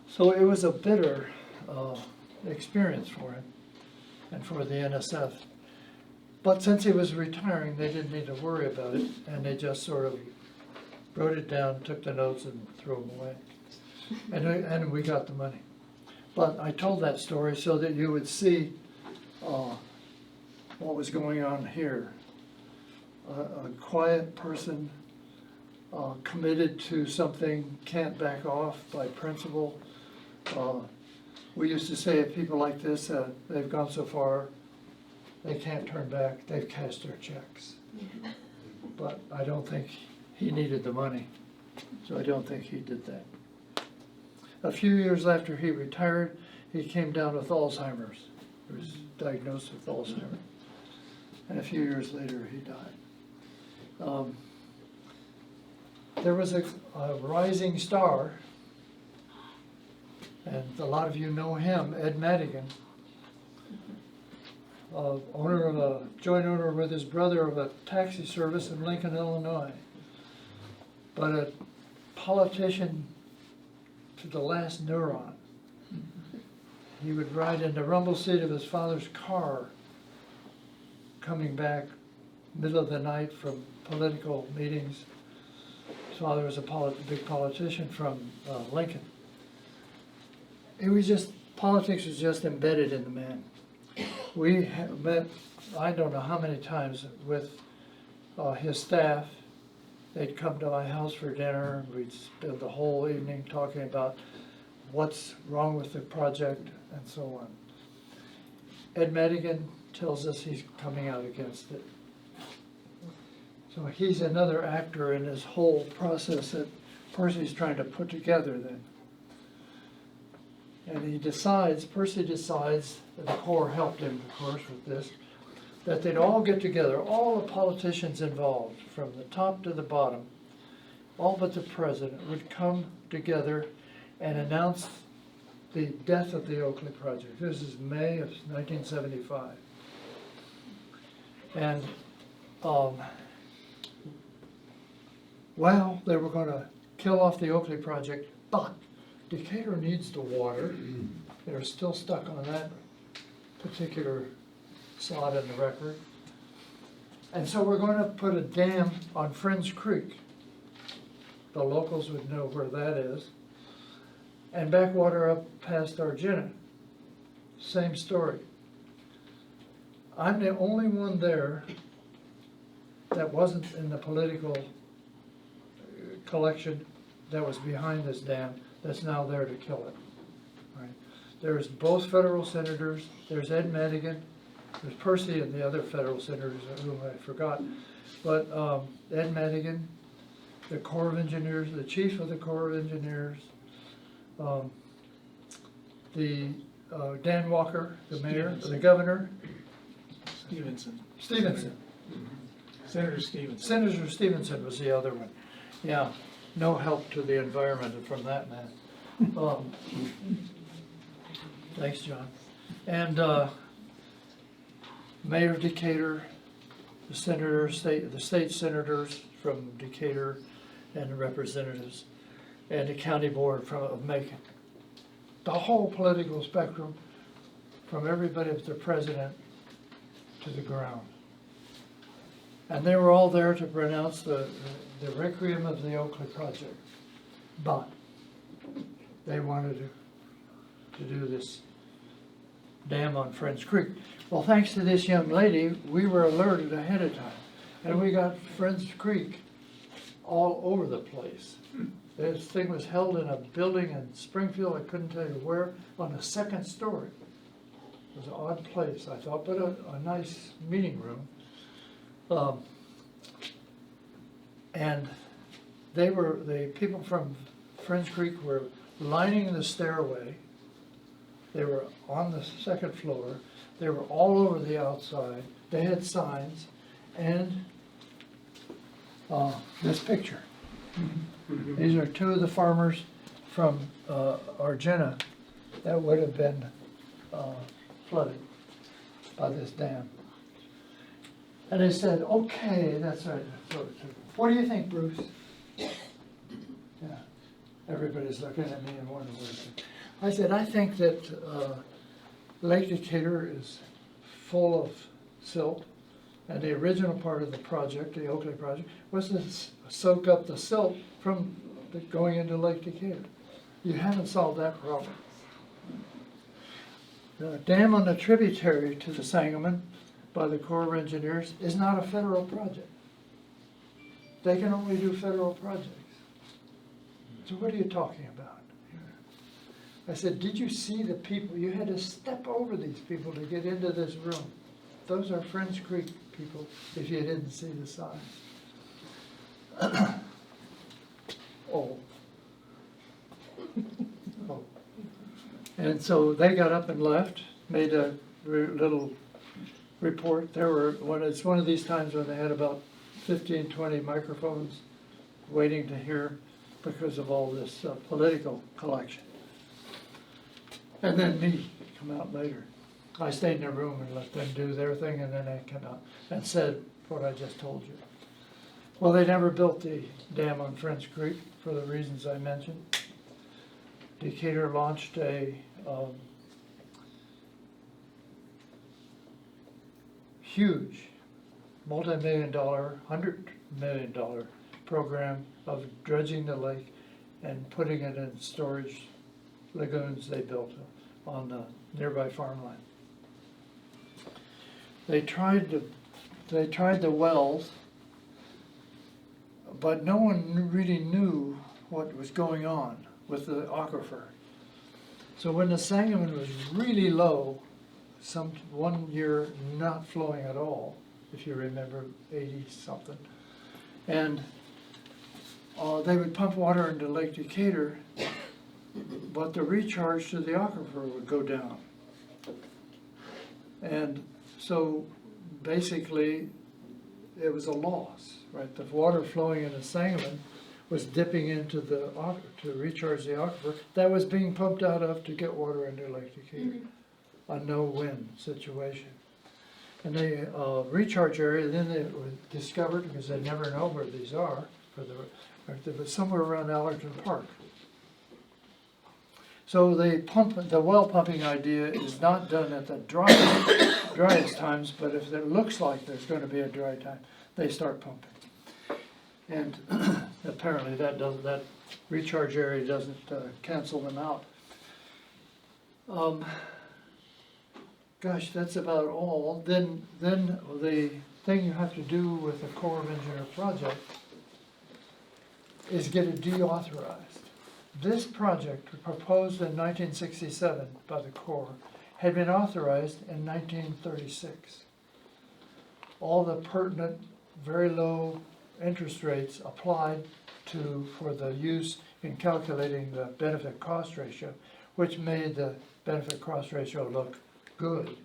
So it was a bitter experience for him and for the NSF. But since he was retiring, they didn't need to worry about it, and they just sort of wrote it down, took the notes, and threw them away. And we got the money. But I told that story so that you would see what was going on here. A quiet person, committed to something, can't back off by principle. We used to say of people like this, they've gone so far, they can't turn back, they've cashed their checks. But I don't think he needed the money, so I don't think he did that. A few years after he retired, he came down with Alzheimer's. He was diagnosed with Alzheimer's. And a few years later, he died. There was a rising star, and a lot of you know him, Ed Madigan, joint owner with his brother of a taxi service in Lincoln, Illinois. But a politician to the last neuron. he would ride in the rumble seat of his father's car, coming back middle of the night from political meetings. His father was a big politician from Lincoln. It was just, politics was just embedded in the man. We met, I don't know how many times, with his staff. They'd come to my house for dinner, and we'd spend the whole evening talking about what's wrong with the project and so on. Ed Madigan tells us he's coming out against it. So he's another actor in this whole process that Percy's trying to put together then. And Percy decides, and the Corps helped him, of course, with this, that they'd all get together, all the politicians involved, from the top to the bottom, all but the president, would come together and announce the death of the Oakley Project. This is May of 1975. And, well, they were going to kill off the Oakley Project, but Decatur needs the water. They're still stuck on that particular slot in the record. And so we're going to put a dam on Friends Creek. The locals would know where that is. And backwater up past Argenta. Same story. I'm the only one there that wasn't in the political collection that was behind this dam that's now there to kill it. Right. There's both federal senators, there's Ed Madigan, there's Percy and the other federal senators whom I forgot. But Ed Madigan, the Corps of Engineers, the chief of the Corps of Engineers, Dan Walker, the mayor, the governor. Stevenson. Senator Stevenson was the other one. Yeah, no help to the environment from that man. Thanks, John. And Mayor of Decatur, the state senators from Decatur, and the representatives, and the county board of Macon. The whole political spectrum, from everybody up to the president to the ground. And they were all there to pronounce the requiem of the Oakley Project. But they wanted to do this dam on Friends Creek. Well, thanks to this young lady, we were alerted ahead of time. And we got Friends Creek all over the place. This thing was held in a building in Springfield, I couldn't tell you where, on the second story. It was an odd place, I thought, but a nice meeting room. And the people from Friends Creek were lining the stairway. They were on the second floor. They were all over the outside. They had signs and this picture. These are two of the farmers from Argenta that would have been flooded by this dam. And they said, okay, that's right. So, what do you think, Bruce? Yeah. Everybody's looking at me and wondering what I think. I said, I think that Lake Decatur is full of silt, and the original part of the project, the Oakley project, was to soak up the silt from going into Lake Decatur. You haven't solved that problem. The dam on the tributary to the Sangamon by the Corps of Engineers is not a federal project. They can only do federal projects. So what are you talking about? I said, did you see the people? You had to step over these people to get into this room. Those are Friends Creek people, if you didn't see the sign. Oh. Oh. And so they got up and left, made a little report. It's one of these times when they had about 15, 20 microphones waiting to hear because of all this political collection. And then me come out later. I stayed in the room and let them do their thing, and then they came out and said what I just told you. Well, they never built the dam on Friends Creek for the reasons I mentioned. Decatur launched a huge, multi-million-dollar, $100 million program of dredging the lake and putting it in storage lagoons they built on the nearby farmland. They tried the wells, but no one really knew what was going on with the aquifer. So when the Sangamon was really low, one year not flowing at all, if you remember, 80-something, and they would pump water into Lake Decatur, but the recharge to the aquifer would go down. And so basically, it was a loss, right? The water flowing in the Sangamon was dipping into the to recharge the aquifer that was being pumped out of to get water into Lake Decatur. A no-win situation. And the recharge area, then it was discovered, because they never know where these are, it was somewhere around Allerton Park. So the well pumping idea is not done at the driest times, but if it looks like there's going to be a dry time, they start pumping. And apparently that recharge area doesn't cancel them out. Gosh, that's about all. Then the thing you have to do with the Corps of Engineer project is get it deauthorized. This project, proposed in 1967 by the Corps, had been authorized in 1936. All the pertinent, very low interest rates applied for the use in calculating the benefit-cost ratio, which made the benefit-cost ratio look good.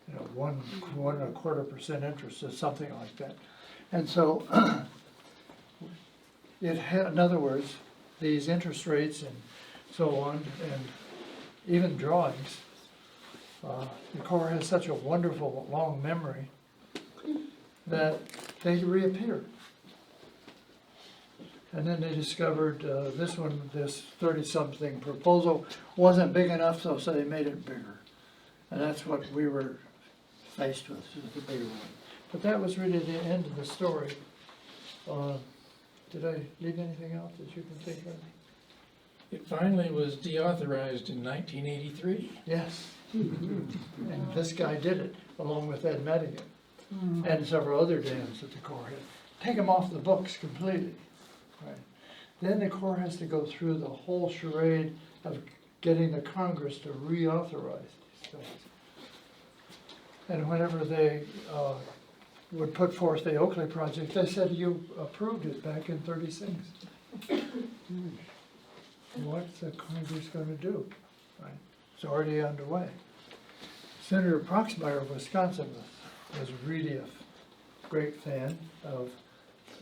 You know, 1.25% interest or something like that. And so, in other words, these interest rates and so on, and even drawings, the Corps has such a wonderful long memory that they reappear. And then they discovered this 30-something proposal wasn't big enough, so they made it bigger. And that's what we were faced with, the bigger one. But that was really the end of the story. Did I leave anything else that you can think of? It finally was deauthorized in 1983. Yes. And this guy did it, along with Ed Madigan, and several other dams that the Corps had. Take them off the books completely. Right. Then the Corps has to go through the whole charade of getting the Congress to reauthorize these things. And whenever they would put forth the Oakley project, they said, you approved it back in '36. What's the Congress going to do? Right. It's already underway. Senator Proxmire of Wisconsin was really a great fan of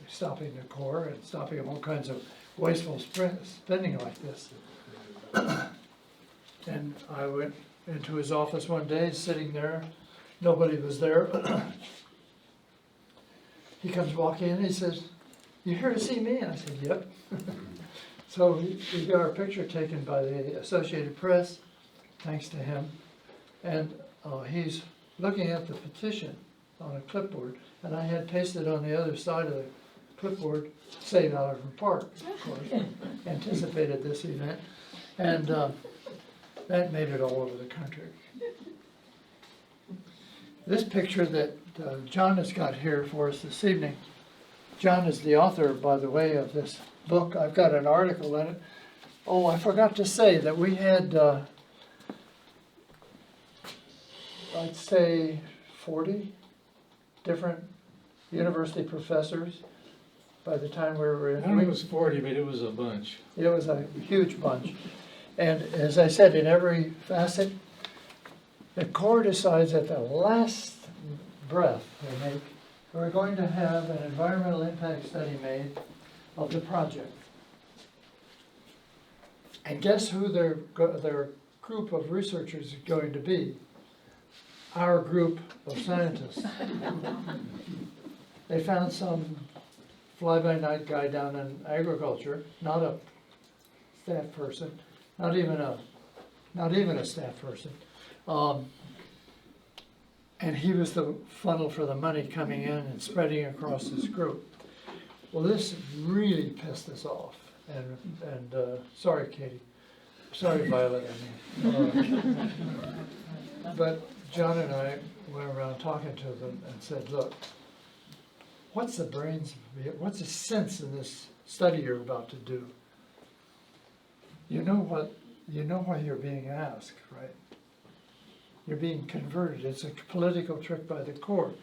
stopping the Corps and stopping all kinds of wasteful spending like this. And I went into his office one day, sitting there, nobody was there. He comes walking in, he says, "You here to see me?" I said, "Yep." So we got our picture taken by the Associated Press, thanks to him, and he's looking at the petition on a clipboard, and I had pasted on the other side of the clipboard, "Save Allerton Park," of course, anticipated this event, and that made it all over the country. This picture that John has got here for us this evening, John is the author, by the way, of this book. I've got an article in it. Oh, I forgot to say that we had, I'd say, 40 different university professors by the time we were I don't know if it was 40, but it was a bunch. It was a huge bunch. And as I said, in every facet, the Corps decides at the last breath they make, we're going to have an environmental impact study made of the project. And guess who their group of researchers is going to be? Our group of scientists. They found some fly-by-night guy down in agriculture, not a staff person, not even a staff person, And he was the funnel for the money coming in and spreading across this group. Well, this really pissed us off, and sorry, Katie, sorry, Violet, I mean. But John and I went around talking to them and said, look, what's the sense in this study you're about to do? You know why you're being asked, right? You're being converted. It's a political trick by the court.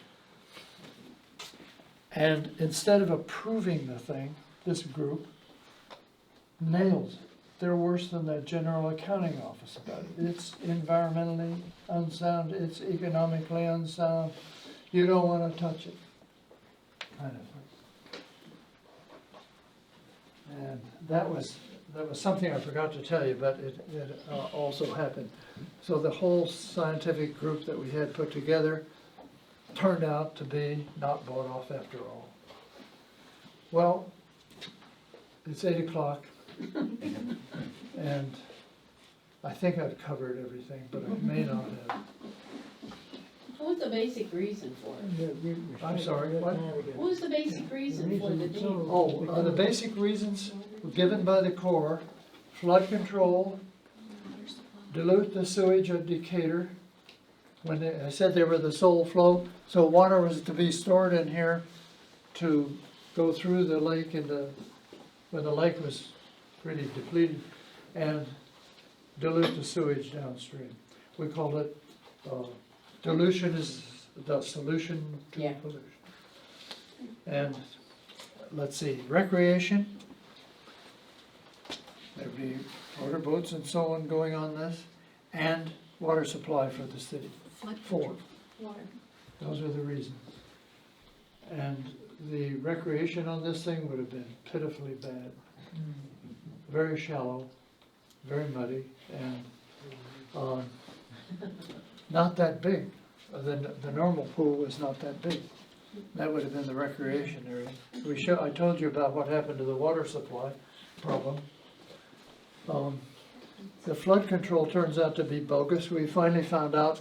And instead of approving the thing, this group nails it. They're worse than the General Accounting Office about it. It's environmentally unsound, it's economically unsound, you don't want to touch it, kind of thing. And that was something I forgot to tell you, but it also happened. So the whole scientific group that we had put together turned out to be not bought off after all. Well, it's 8 o'clock, and I think I've covered everything, but I may not have. What was the basic reason for it? I'm sorry, what? What was the basic reason for the dam? Oh, the basic reasons were given by the Corps: flood control, dilute the sewage of Decatur. When I said they were the sole flow, so water was to be stored in here to go through the lake when the lake was pretty depleted, and dilute the sewage downstream. We called it, dilution is the solution to Yeah. pollution. And let's see, recreation. There'd be motor boats and so on going on this, and water supply for the city. Four. Those are the reasons. And the recreation on this thing would have been pitifully bad. Very shallow, very muddy, and not that big. The normal pool was not that big. That would have been the recreation area. I told you about what happened to the water supply problem. The flood control turns out to be bogus. We finally found out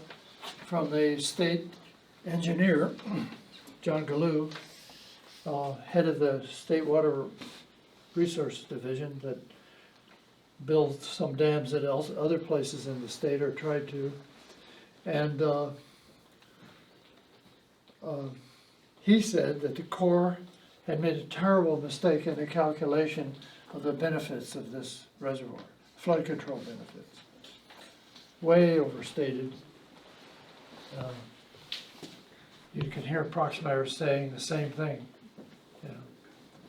from the state engineer, John Galoo, head of the State Water Resource Division, that builds some dams at other places in the state, or tried to. And he said that the Corps had made a terrible mistake in the calculation of the benefits of this reservoir, flood control benefits. Way overstated. You can hear approximators saying the same thing. You know,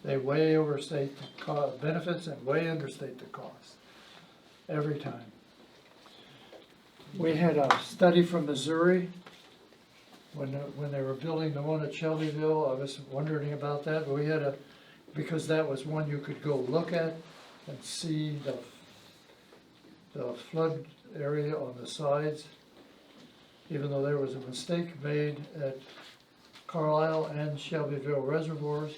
they way overstate the benefits and way understate the costs every time. We had a study from Missouri when they were building the one at Shelbyville. I was wondering about that, but we had because that was one you could go look at and see the flood area on the sides, even though there was a mistake made at Carlisle and Shelbyville reservoirs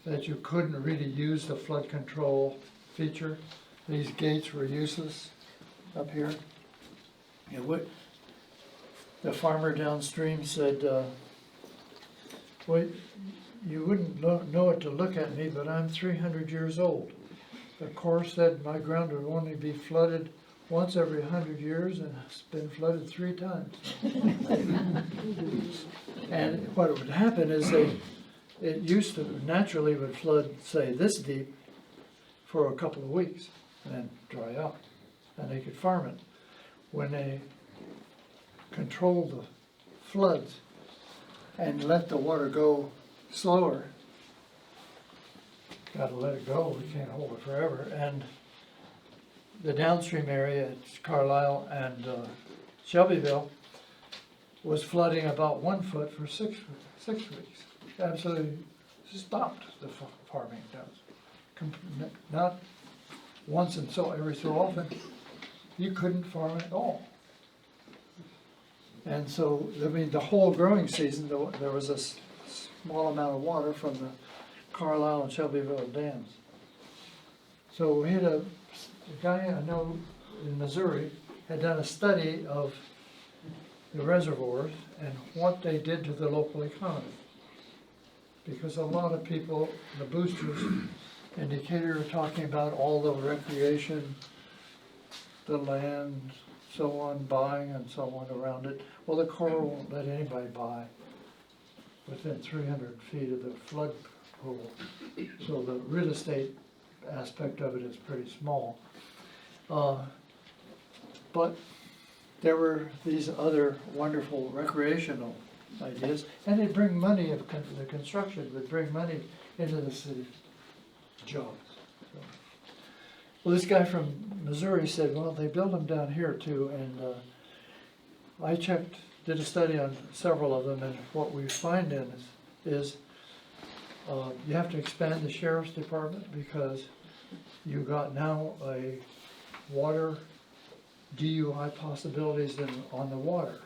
that you couldn't really use the flood control feature. These gates were useless up here. The farmer downstream said, well, you wouldn't know what to look at me, but I'm 300 years old. The Corps said my ground would only be flooded once every 100 years, and it's been flooded 3 times. And what would happen is it used to naturally would flood, say, this deep for a couple of weeks and then dry out, and they could farm it. When they controlled the floods and let the water go slower, got to let it go, we can't hold it forever, and the downstream area at Carlisle and Shelbyville was flooding about 1 foot for 6 weeks. Absolutely stopped the farming does. Not once and so every so often, you couldn't farm at all. And so, I mean, the whole growing season, there was a small amount of water from the Carlisle and Shelbyville dams. So we had a guy I know in Missouri had done a study of the reservoirs and what they did to the local economy. Because a lot of people, the boosters in Decatur are talking about all the recreation, the land, so on, buying and so on around it. Well, the Corps won't let anybody buy within 300 feet of the flood pool. So the real estate aspect of it is pretty small. But there were these other wonderful recreational ideas, and it'd bring money, the construction would bring money into the city, jobs. So. Well, this guy from Missouri said, well, they build them down here too, and I did a study on several of them, and what we find is you have to expand the sheriff's department because you got now a water DUI possibilities on the water,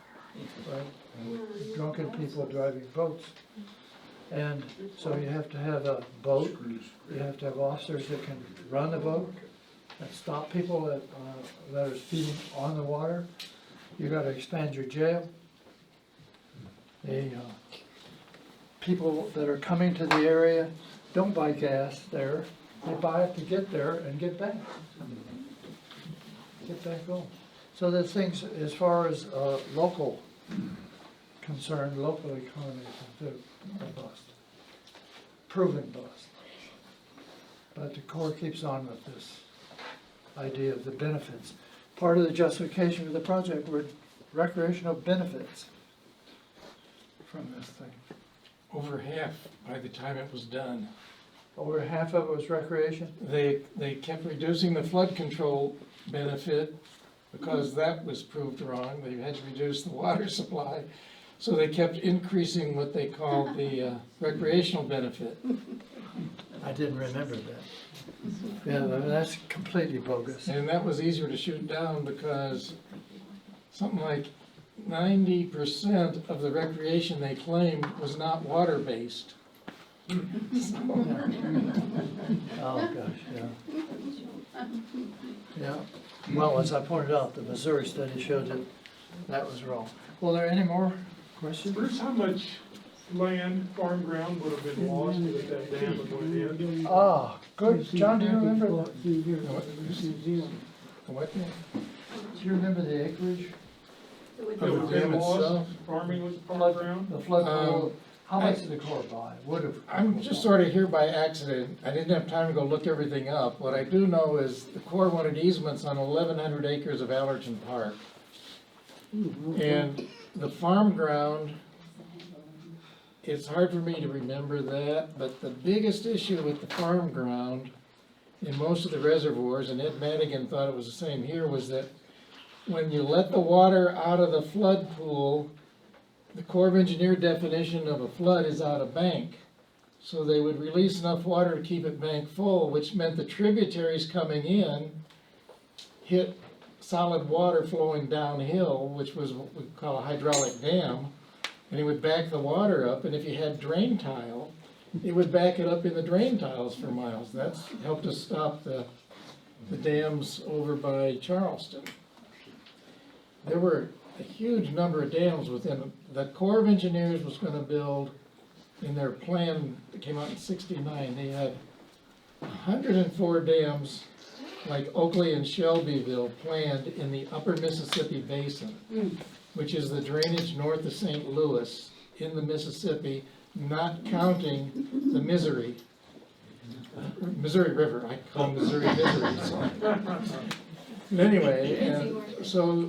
right? And drunken people driving boats. And so you have to have a boat, you have to have officers that can run the boat and stop people that are speeding on the water. You gotta expand your jail. The people that are coming to the area don't buy gas there, they buy it to get there and get back. Get back home. So the things, as far as local concerned, local economy are bust. Proven bust. But the Corps keeps on with this idea of the benefits. Part of the justification for the project were recreational benefits from this thing. Over half by the time it was done. Over half of it was recreation? They kept reducing the flood control benefit because that was proved wrong. They had to reduce the water supply. So they kept increasing what they called the recreational benefit. I didn't remember that. Yeah, that's completely bogus. And that was easier to shoot down because something like 90% of the recreation they claimed was not water-based. Oh, gosh, yeah. Yeah, well, as I pointed out, the Missouri study showed that was wrong. Well, are there any more questions? Bruce, how much land, farm ground would have been lost if that dam had went in? Ah, good. John, do you remember, Through here, museum. What? do you remember the acreage? It would the have dam been lost, itself? farming was farm Flood, ground? the flood pool, how much did the Corps buy? Would have. I'm just sort of here by accident. I didn't have time to go look everything up. What I do know is the Corps wanted easements on 1,100 acres of Allerton Park. And the farm ground, it's hard for me to remember that, but the biggest issue with the farm ground in most of the reservoirs, and Ed Madigan thought it was the same here, was that when you let the water out of the flood pool, the Corps of Engineer definition of a flood is out of bank. So they would release enough water to keep it bank full, which meant the tributaries coming in hit solid water flowing downhill, which was what we call a hydraulic dam, and it would back the water up, and if you had drain tile, it would back it up in the drain tiles for miles. That's helped us stop the dams over by Charleston. There were a huge number of dams within, the Corps of Engineers was gonna build, in their plan that came out in '69, they had 104 dams like Oakley and Shelbyville planned in the upper Mississippi Basin, which is the drainage north of St. Louis in the Mississippi, not counting the Missouri River. I call Missouri Misery. But anyway, and so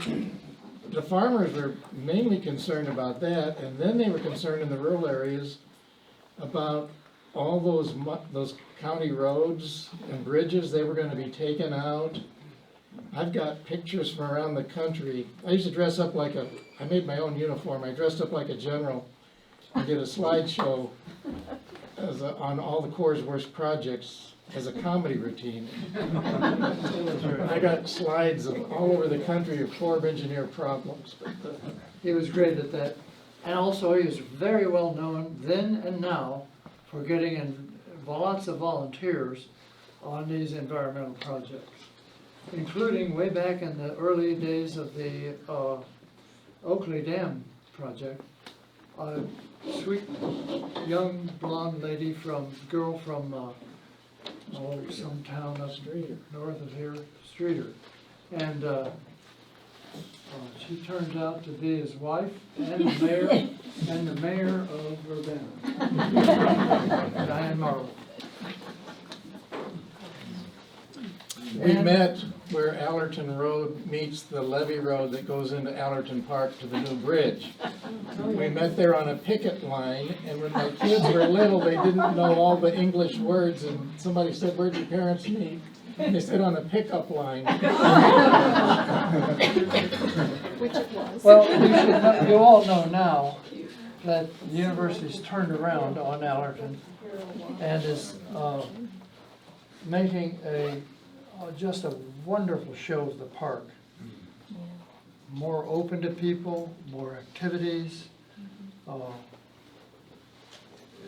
the farmers were mainly concerned about that, and then they were concerned in the rural areas about all those county roads and bridges. They were gonna be taken out. I've got pictures from around the country. I used to dress up like I made my own uniform. I dressed up like a general and did a slideshow on all the Corps' worst projects as a comedy routine. I got slides of all over the country of Corps of Engineer problems. But, He was great at that. And also, he was very well known then and now for getting in lots of volunteers on these environmental projects, including way back in the early days of the Oakley Dam project. a sweet young blonde lady girl from, some town up north of here, Streeter. And, she turns out to be his wife and the mayor of Urbana. John Marlin. We met where Allerton Road meets the levee road that goes into Allerton Park to the new bridge. We met there on a picket line, and when my kids were little, they didn't know all the English words, and somebody said, "Where'd your parents meet?" And they said, "On a pickup line." Which it was. Well, you all know now that the university's turned around on Allerton and is making just a wonderful show of the park. More open to people, more activities.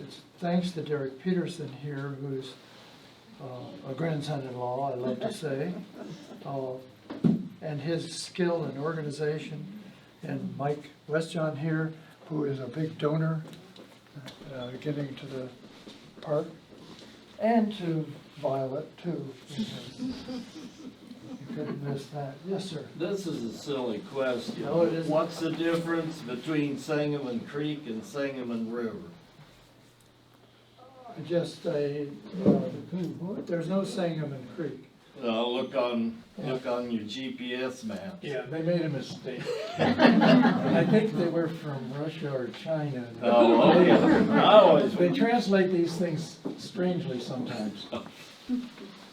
It's thanks to Derek Peterson here, who's a grandson-in-law, I love to say, and his skill and organization, and Mike Westjohn here, who is a big donor getting to the park, and to Violet too, because you couldn't miss that. Yes, sir. This is a silly question. No, it isn't. What's the difference between Sangamon Creek and Sangamon River? Just there's no Sangamon Creek. Look on your GPS map. Yeah, they made a mistake. I think they were from Russia or China. Oh, yeah. They translate these things strangely sometimes.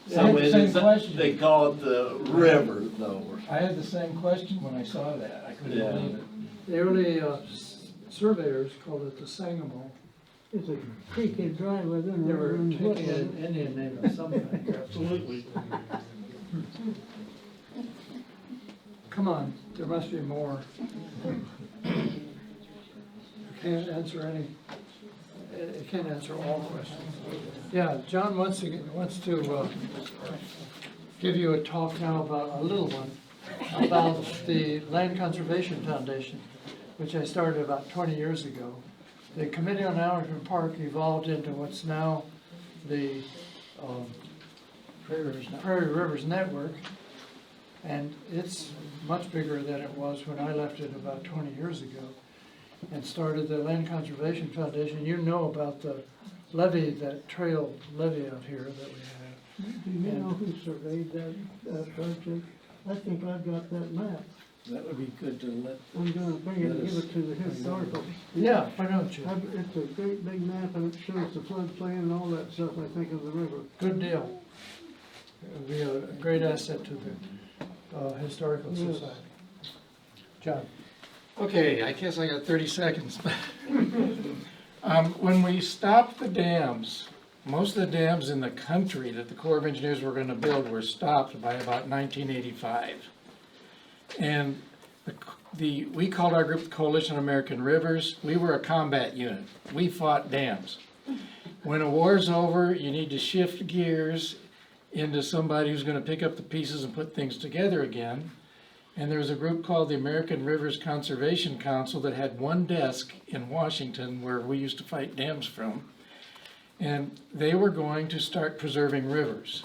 So it Same is, question. they call it the river though. I had the same question when I saw that. I couldn't Yeah. believe it. The early surveyors called it the Sangamo. It's a creek they drive within. They were taking an Indian name of some kind. Absolutely. Come on, there must be more. You can't answer all questions. Yeah, John wants to give you a talk now about a little one, about the Land Conservation Foundation, which I started about 20 years ago. The Committee on Allerton Park evolved into what's now the Prairie Rivers Network, and it's much bigger than it was when I left it about 20 years ago, and started the Land Conservation Foundation. You know about the levee, that trail levee out here that we have. Do you know who surveyed that project? I think I've got that map. That would be good to let. I'm gonna bring it and give it to the historical. Yeah, why don't you? It's a great big map and it shows the floodplain and all that stuff, I think, of the river. Good deal. It would be a great asset to the Historical Yes. Society. John? Okay, I guess I got 30 seconds. When we stopped the dams, most of the dams in the country that the Corps of Engineers were going to build were stopped by about 1985. And we called our group the Coalition of American Rivers. We were a combat unit. We fought dams. When a war's over, you need to shift gears into somebody who's going to pick up the pieces and put things together again. And there was a group called the American Rivers Conservation Council that had one desk in Washington where we used to fight dams from. And they were going to start preserving rivers.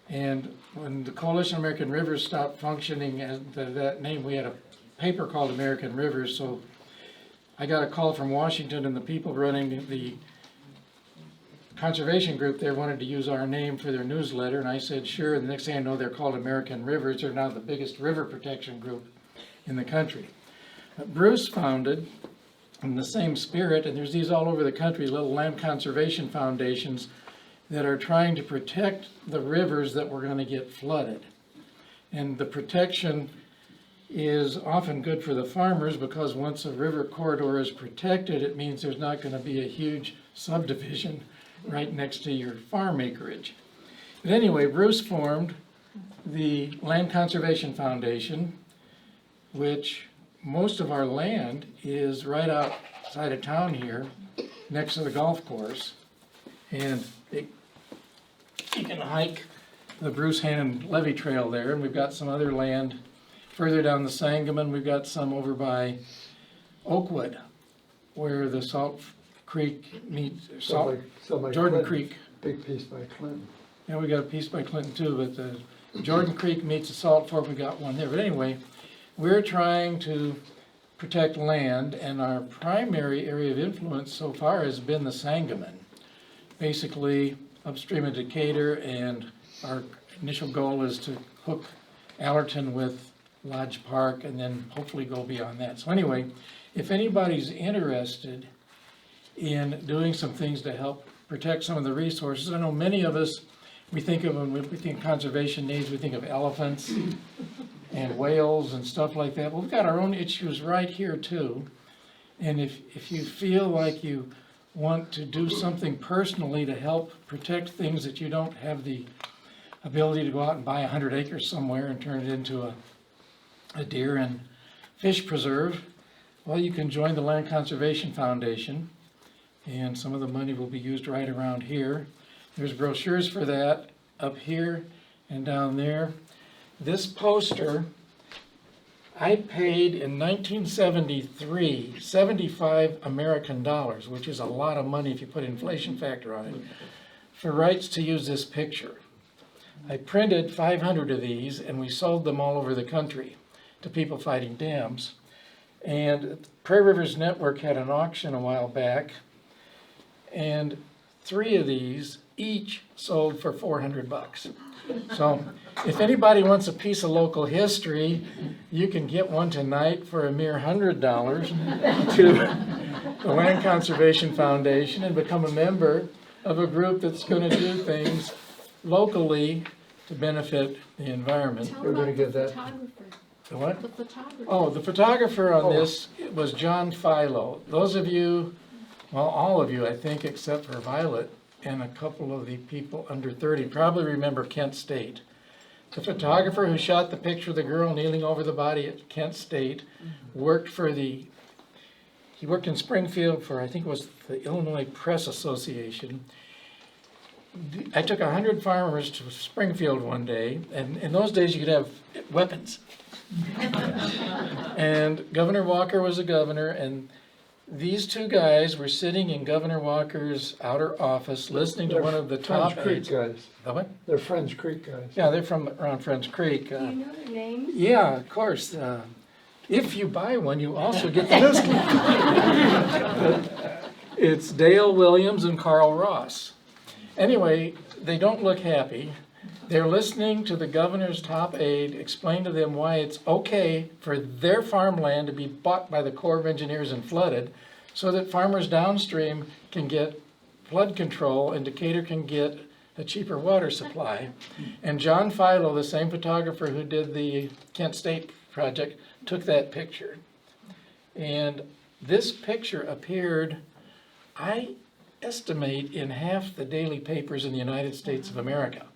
And when the Coalition of American Rivers stopped functioning as that name, we had a paper called American Rivers. So I got a call from Washington, and the people running the conservation group there wanted to use our name for their newsletter, and I said sure. And the next thing I know, they're called American Rivers. They're now the biggest river protection group in the country. But Bruce founded, in the same spirit, and there's these all over the country, little land conservation foundations that are trying to protect the rivers that were going to get flooded. And the protection is often good for the farmers, because once a river corridor is protected, it means there's not going to be a huge subdivision right next to your farm acreage. But anyway, Bruce formed the Land Conservation Foundation, which most of our land is right outside of town here, next to the golf course. And you can hike the Bruce Hannon Levee Trail there, and we've got some other land further down the Sangamon. We've got some over by Oakwood. where the Salt Creek meets, So by Jordan Clinton, Creek. big piece by Clinton. Yeah, we got a piece by Clinton too, but the Jordan Creek meets the Salt Fork, we got one there. But anyway, we're trying to protect land, and our primary area of influence so far has been the Sangamon. Basically upstream of Decatur, and our initial goal is to hook Allerton with Lodge Park and then hopefully go beyond that. So anyway, if anybody's interested in doing some things to help protect some of the resources, I know many of us, we think of, when we think conservation needs, we think of elephants and whales and stuff like that. Well, we've got our own issues right here too. And if you feel like you want to do something personally to help protect things that you don't have the ability to go out and buy 100 acres somewhere and turn it into a deer and fish preserve, well, you can join the Land Conservation Foundation, and some of the money will be used right around here. There's brochures for that up here and down there. This poster, I paid in 1973, 75 American dollars, which is a lot of money if you put inflation factor on it, for rights to use this picture. I printed 500 of these, and we sold them all over the country to people fighting dams. And Prairie Rivers Network had an auction a while back, and 3 of these each sold for $400. So if anybody wants a piece of local history, you can get one tonight for a mere $100 to the Land Conservation Foundation and become a member of a group that's going to do things locally to benefit the environment. Tell We're gonna about get the that. photographer. The what? The photographer. Oh, the photographer on this was John Philo. Those of you, well, all of you, I think, except for Violet and a couple of the people under 30, probably remember Kent State. The photographer who shot the picture of the girl kneeling over the body at Kent State worked he worked in Springfield for, I think it was the Illinois Press Association. I took 100 farmers to Springfield one day, and in those days you could have weapons. And Governor Walker was the governor, and these 2 guys were sitting in Governor Walker's outer office listening to one of the top Friends Creek aides. guys. The what? They're Friends Creek guys. Yeah, they're from around Friends Creek. Do you know their names? Yeah, of course. If you buy one, you also get the discount. It's Dale Williams and Carl Ross. Anyway, they don't look happy. They're listening to the governor's top aide explain to them why it's okay for their farmland to be bought by the Corps of Engineers and flooded, so that farmers downstream can get flood control and Decatur can get a cheaper water supply. And John Philo, the same photographer who did the Kent State project, took that picture. And this picture appeared, I estimate, in half the daily papers in the United States of America.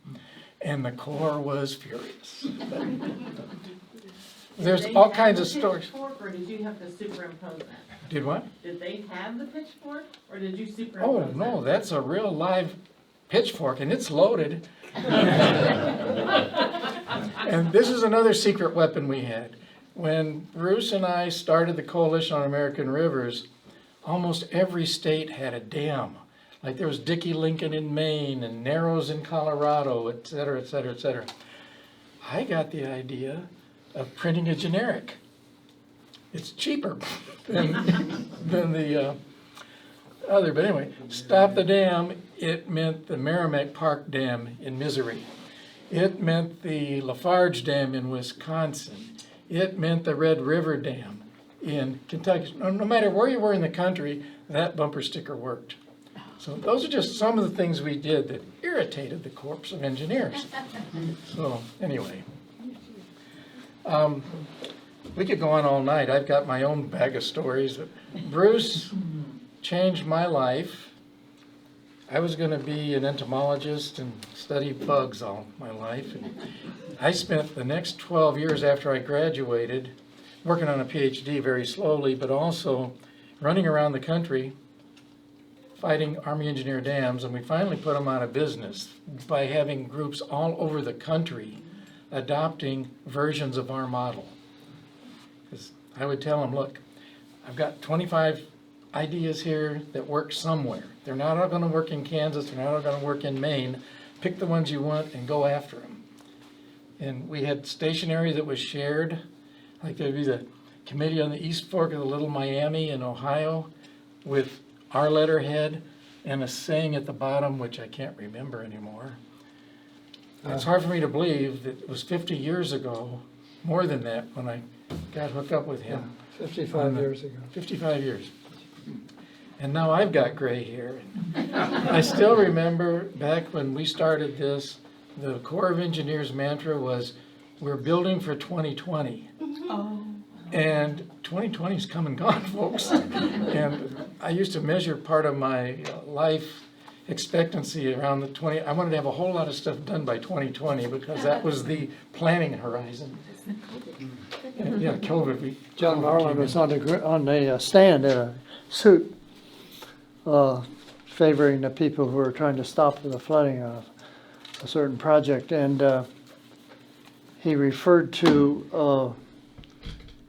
And the Corps was furious. There's all kinds of stories. Did they have the pitchfork, or did you have to superimpose that? Did what? Did they have the pitchfork, or did you Oh, superimpose that? no, that's a real live pitchfork, and it's loaded. And this is another secret weapon we had. When Bruce and I started the Coalition on American Rivers, almost every state had a dam. Like there was Dickey Lincoln in Maine and Narrows in Colorado, et cetera, et cetera, et cetera. I got the idea of printing a generic. It's cheaper than the other, but anyway, Stop the Dam, it meant the Merrimack Park Dam in Missouri. It meant the Lafarge Dam in Wisconsin. It meant the Red River Dam in Kentucky. No matter where you were in the country, that bumper sticker worked. So those are just some of the things we did that irritated the Corps of Engineers. So anyway, we could go on all night. I've got my own bag of stories. Bruce changed my life. I was going to be an entomologist and study bugs all my life. And I spent the next 12 years after I graduated working on a PhD very slowly, but also running around the country fighting Army engineer dams, and we finally put them out of business by having groups all over the country adopting versions of our model. Because I would tell them, look, I've got 25 ideas here that work somewhere. They're not all gonna work in Kansas, they're not all gonna work in Maine. Pick the ones you want and go after them. And we had stationery that was shared, like there'd be the Committee on the East Fork of the Little Miami in Ohio with our letterhead and a saying at the bottom, which I can't remember anymore. It's hard for me to believe that it was 50 years ago, more than that, when I got hooked up with him. 55 years ago. 55 years. And now I've got gray hair. I still remember back when we started this, the Corps of Engineers mantra was, we're building for 2020. And 2020 is come and gone, folks. And I used to measure part of my life expectancy around the 20, I wanted to have a whole lot of stuff done by 2020 because that was the planning horizon. And, yeah, COVID. John Marlin was on the stand in a suit, favoring the people who were trying to stop the flooding of a certain project, and he referred to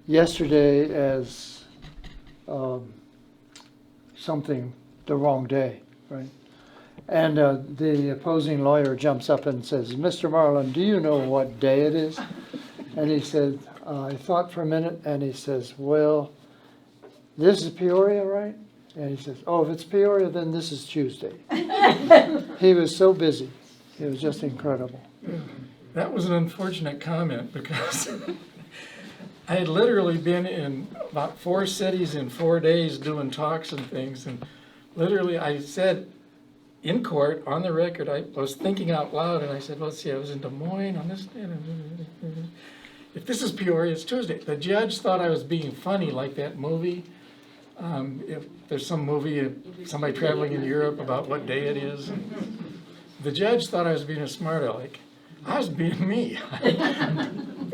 yesterday as something the wrong day, right? And the opposing lawyer jumps up and says, "Mr. Marlin, do you know what day it is?" And he said, I thought for a minute, and he says, "Well, this is Peoria, right?" And he says, "Oh, if it's Peoria, then this is Tuesday." He was so busy. It was just incredible. That was an unfortunate comment because I had literally been in about 4 cities in 4 days doing talks and things, and literally I said in court, on the record, I was thinking out loud, and I said, let's see, I was in Des Moines on this day. If this is Peoria, it's Tuesday. The judge thought I was being funny, like that movie. If there's some movie, somebody traveling in Europe about what day it is. The judge thought I was being a smart aleck. I was being me.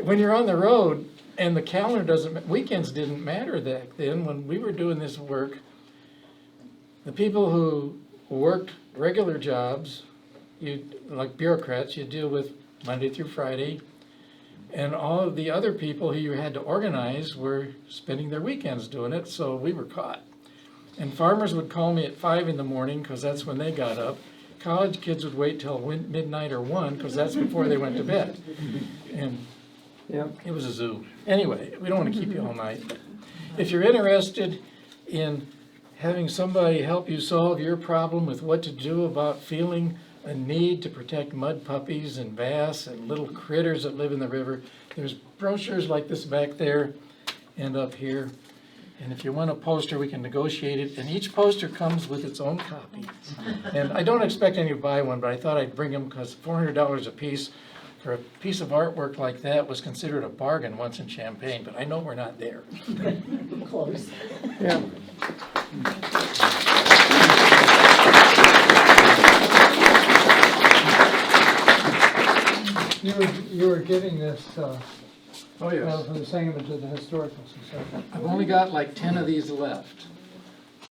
When you're on the road and the calendar doesn't, weekends didn't matter back then. When we were doing this work, the people who worked regular jobs, like bureaucrats, you deal with Monday through Friday, and all of the other people who you had to organize were spending their weekends doing it, so we were caught. And farmers would call me at 5 in the morning because that's when they got up. College kids would wait till midnight or 1 because that's before they went to bed. And it was a zoo. Anyway, we don't want to keep you all night. But if you're interested in having somebody help you solve your problem with what to do about feeling a need to protect mud puppies and bass and little critters that live in the river, there's brochures like this back there and up here. And if you want a poster, we can negotiate it. And each poster comes with its own copy. And I don't expect any to buy one, but I thought I'd bring them because $400 a piece for a piece of artwork like that was considered a bargain once in Champaign, but I know we're not there. Close. Yeah. You were giving this Oh, yes. for the Sangamon to the Historical Society. I've only got like 10 of these left.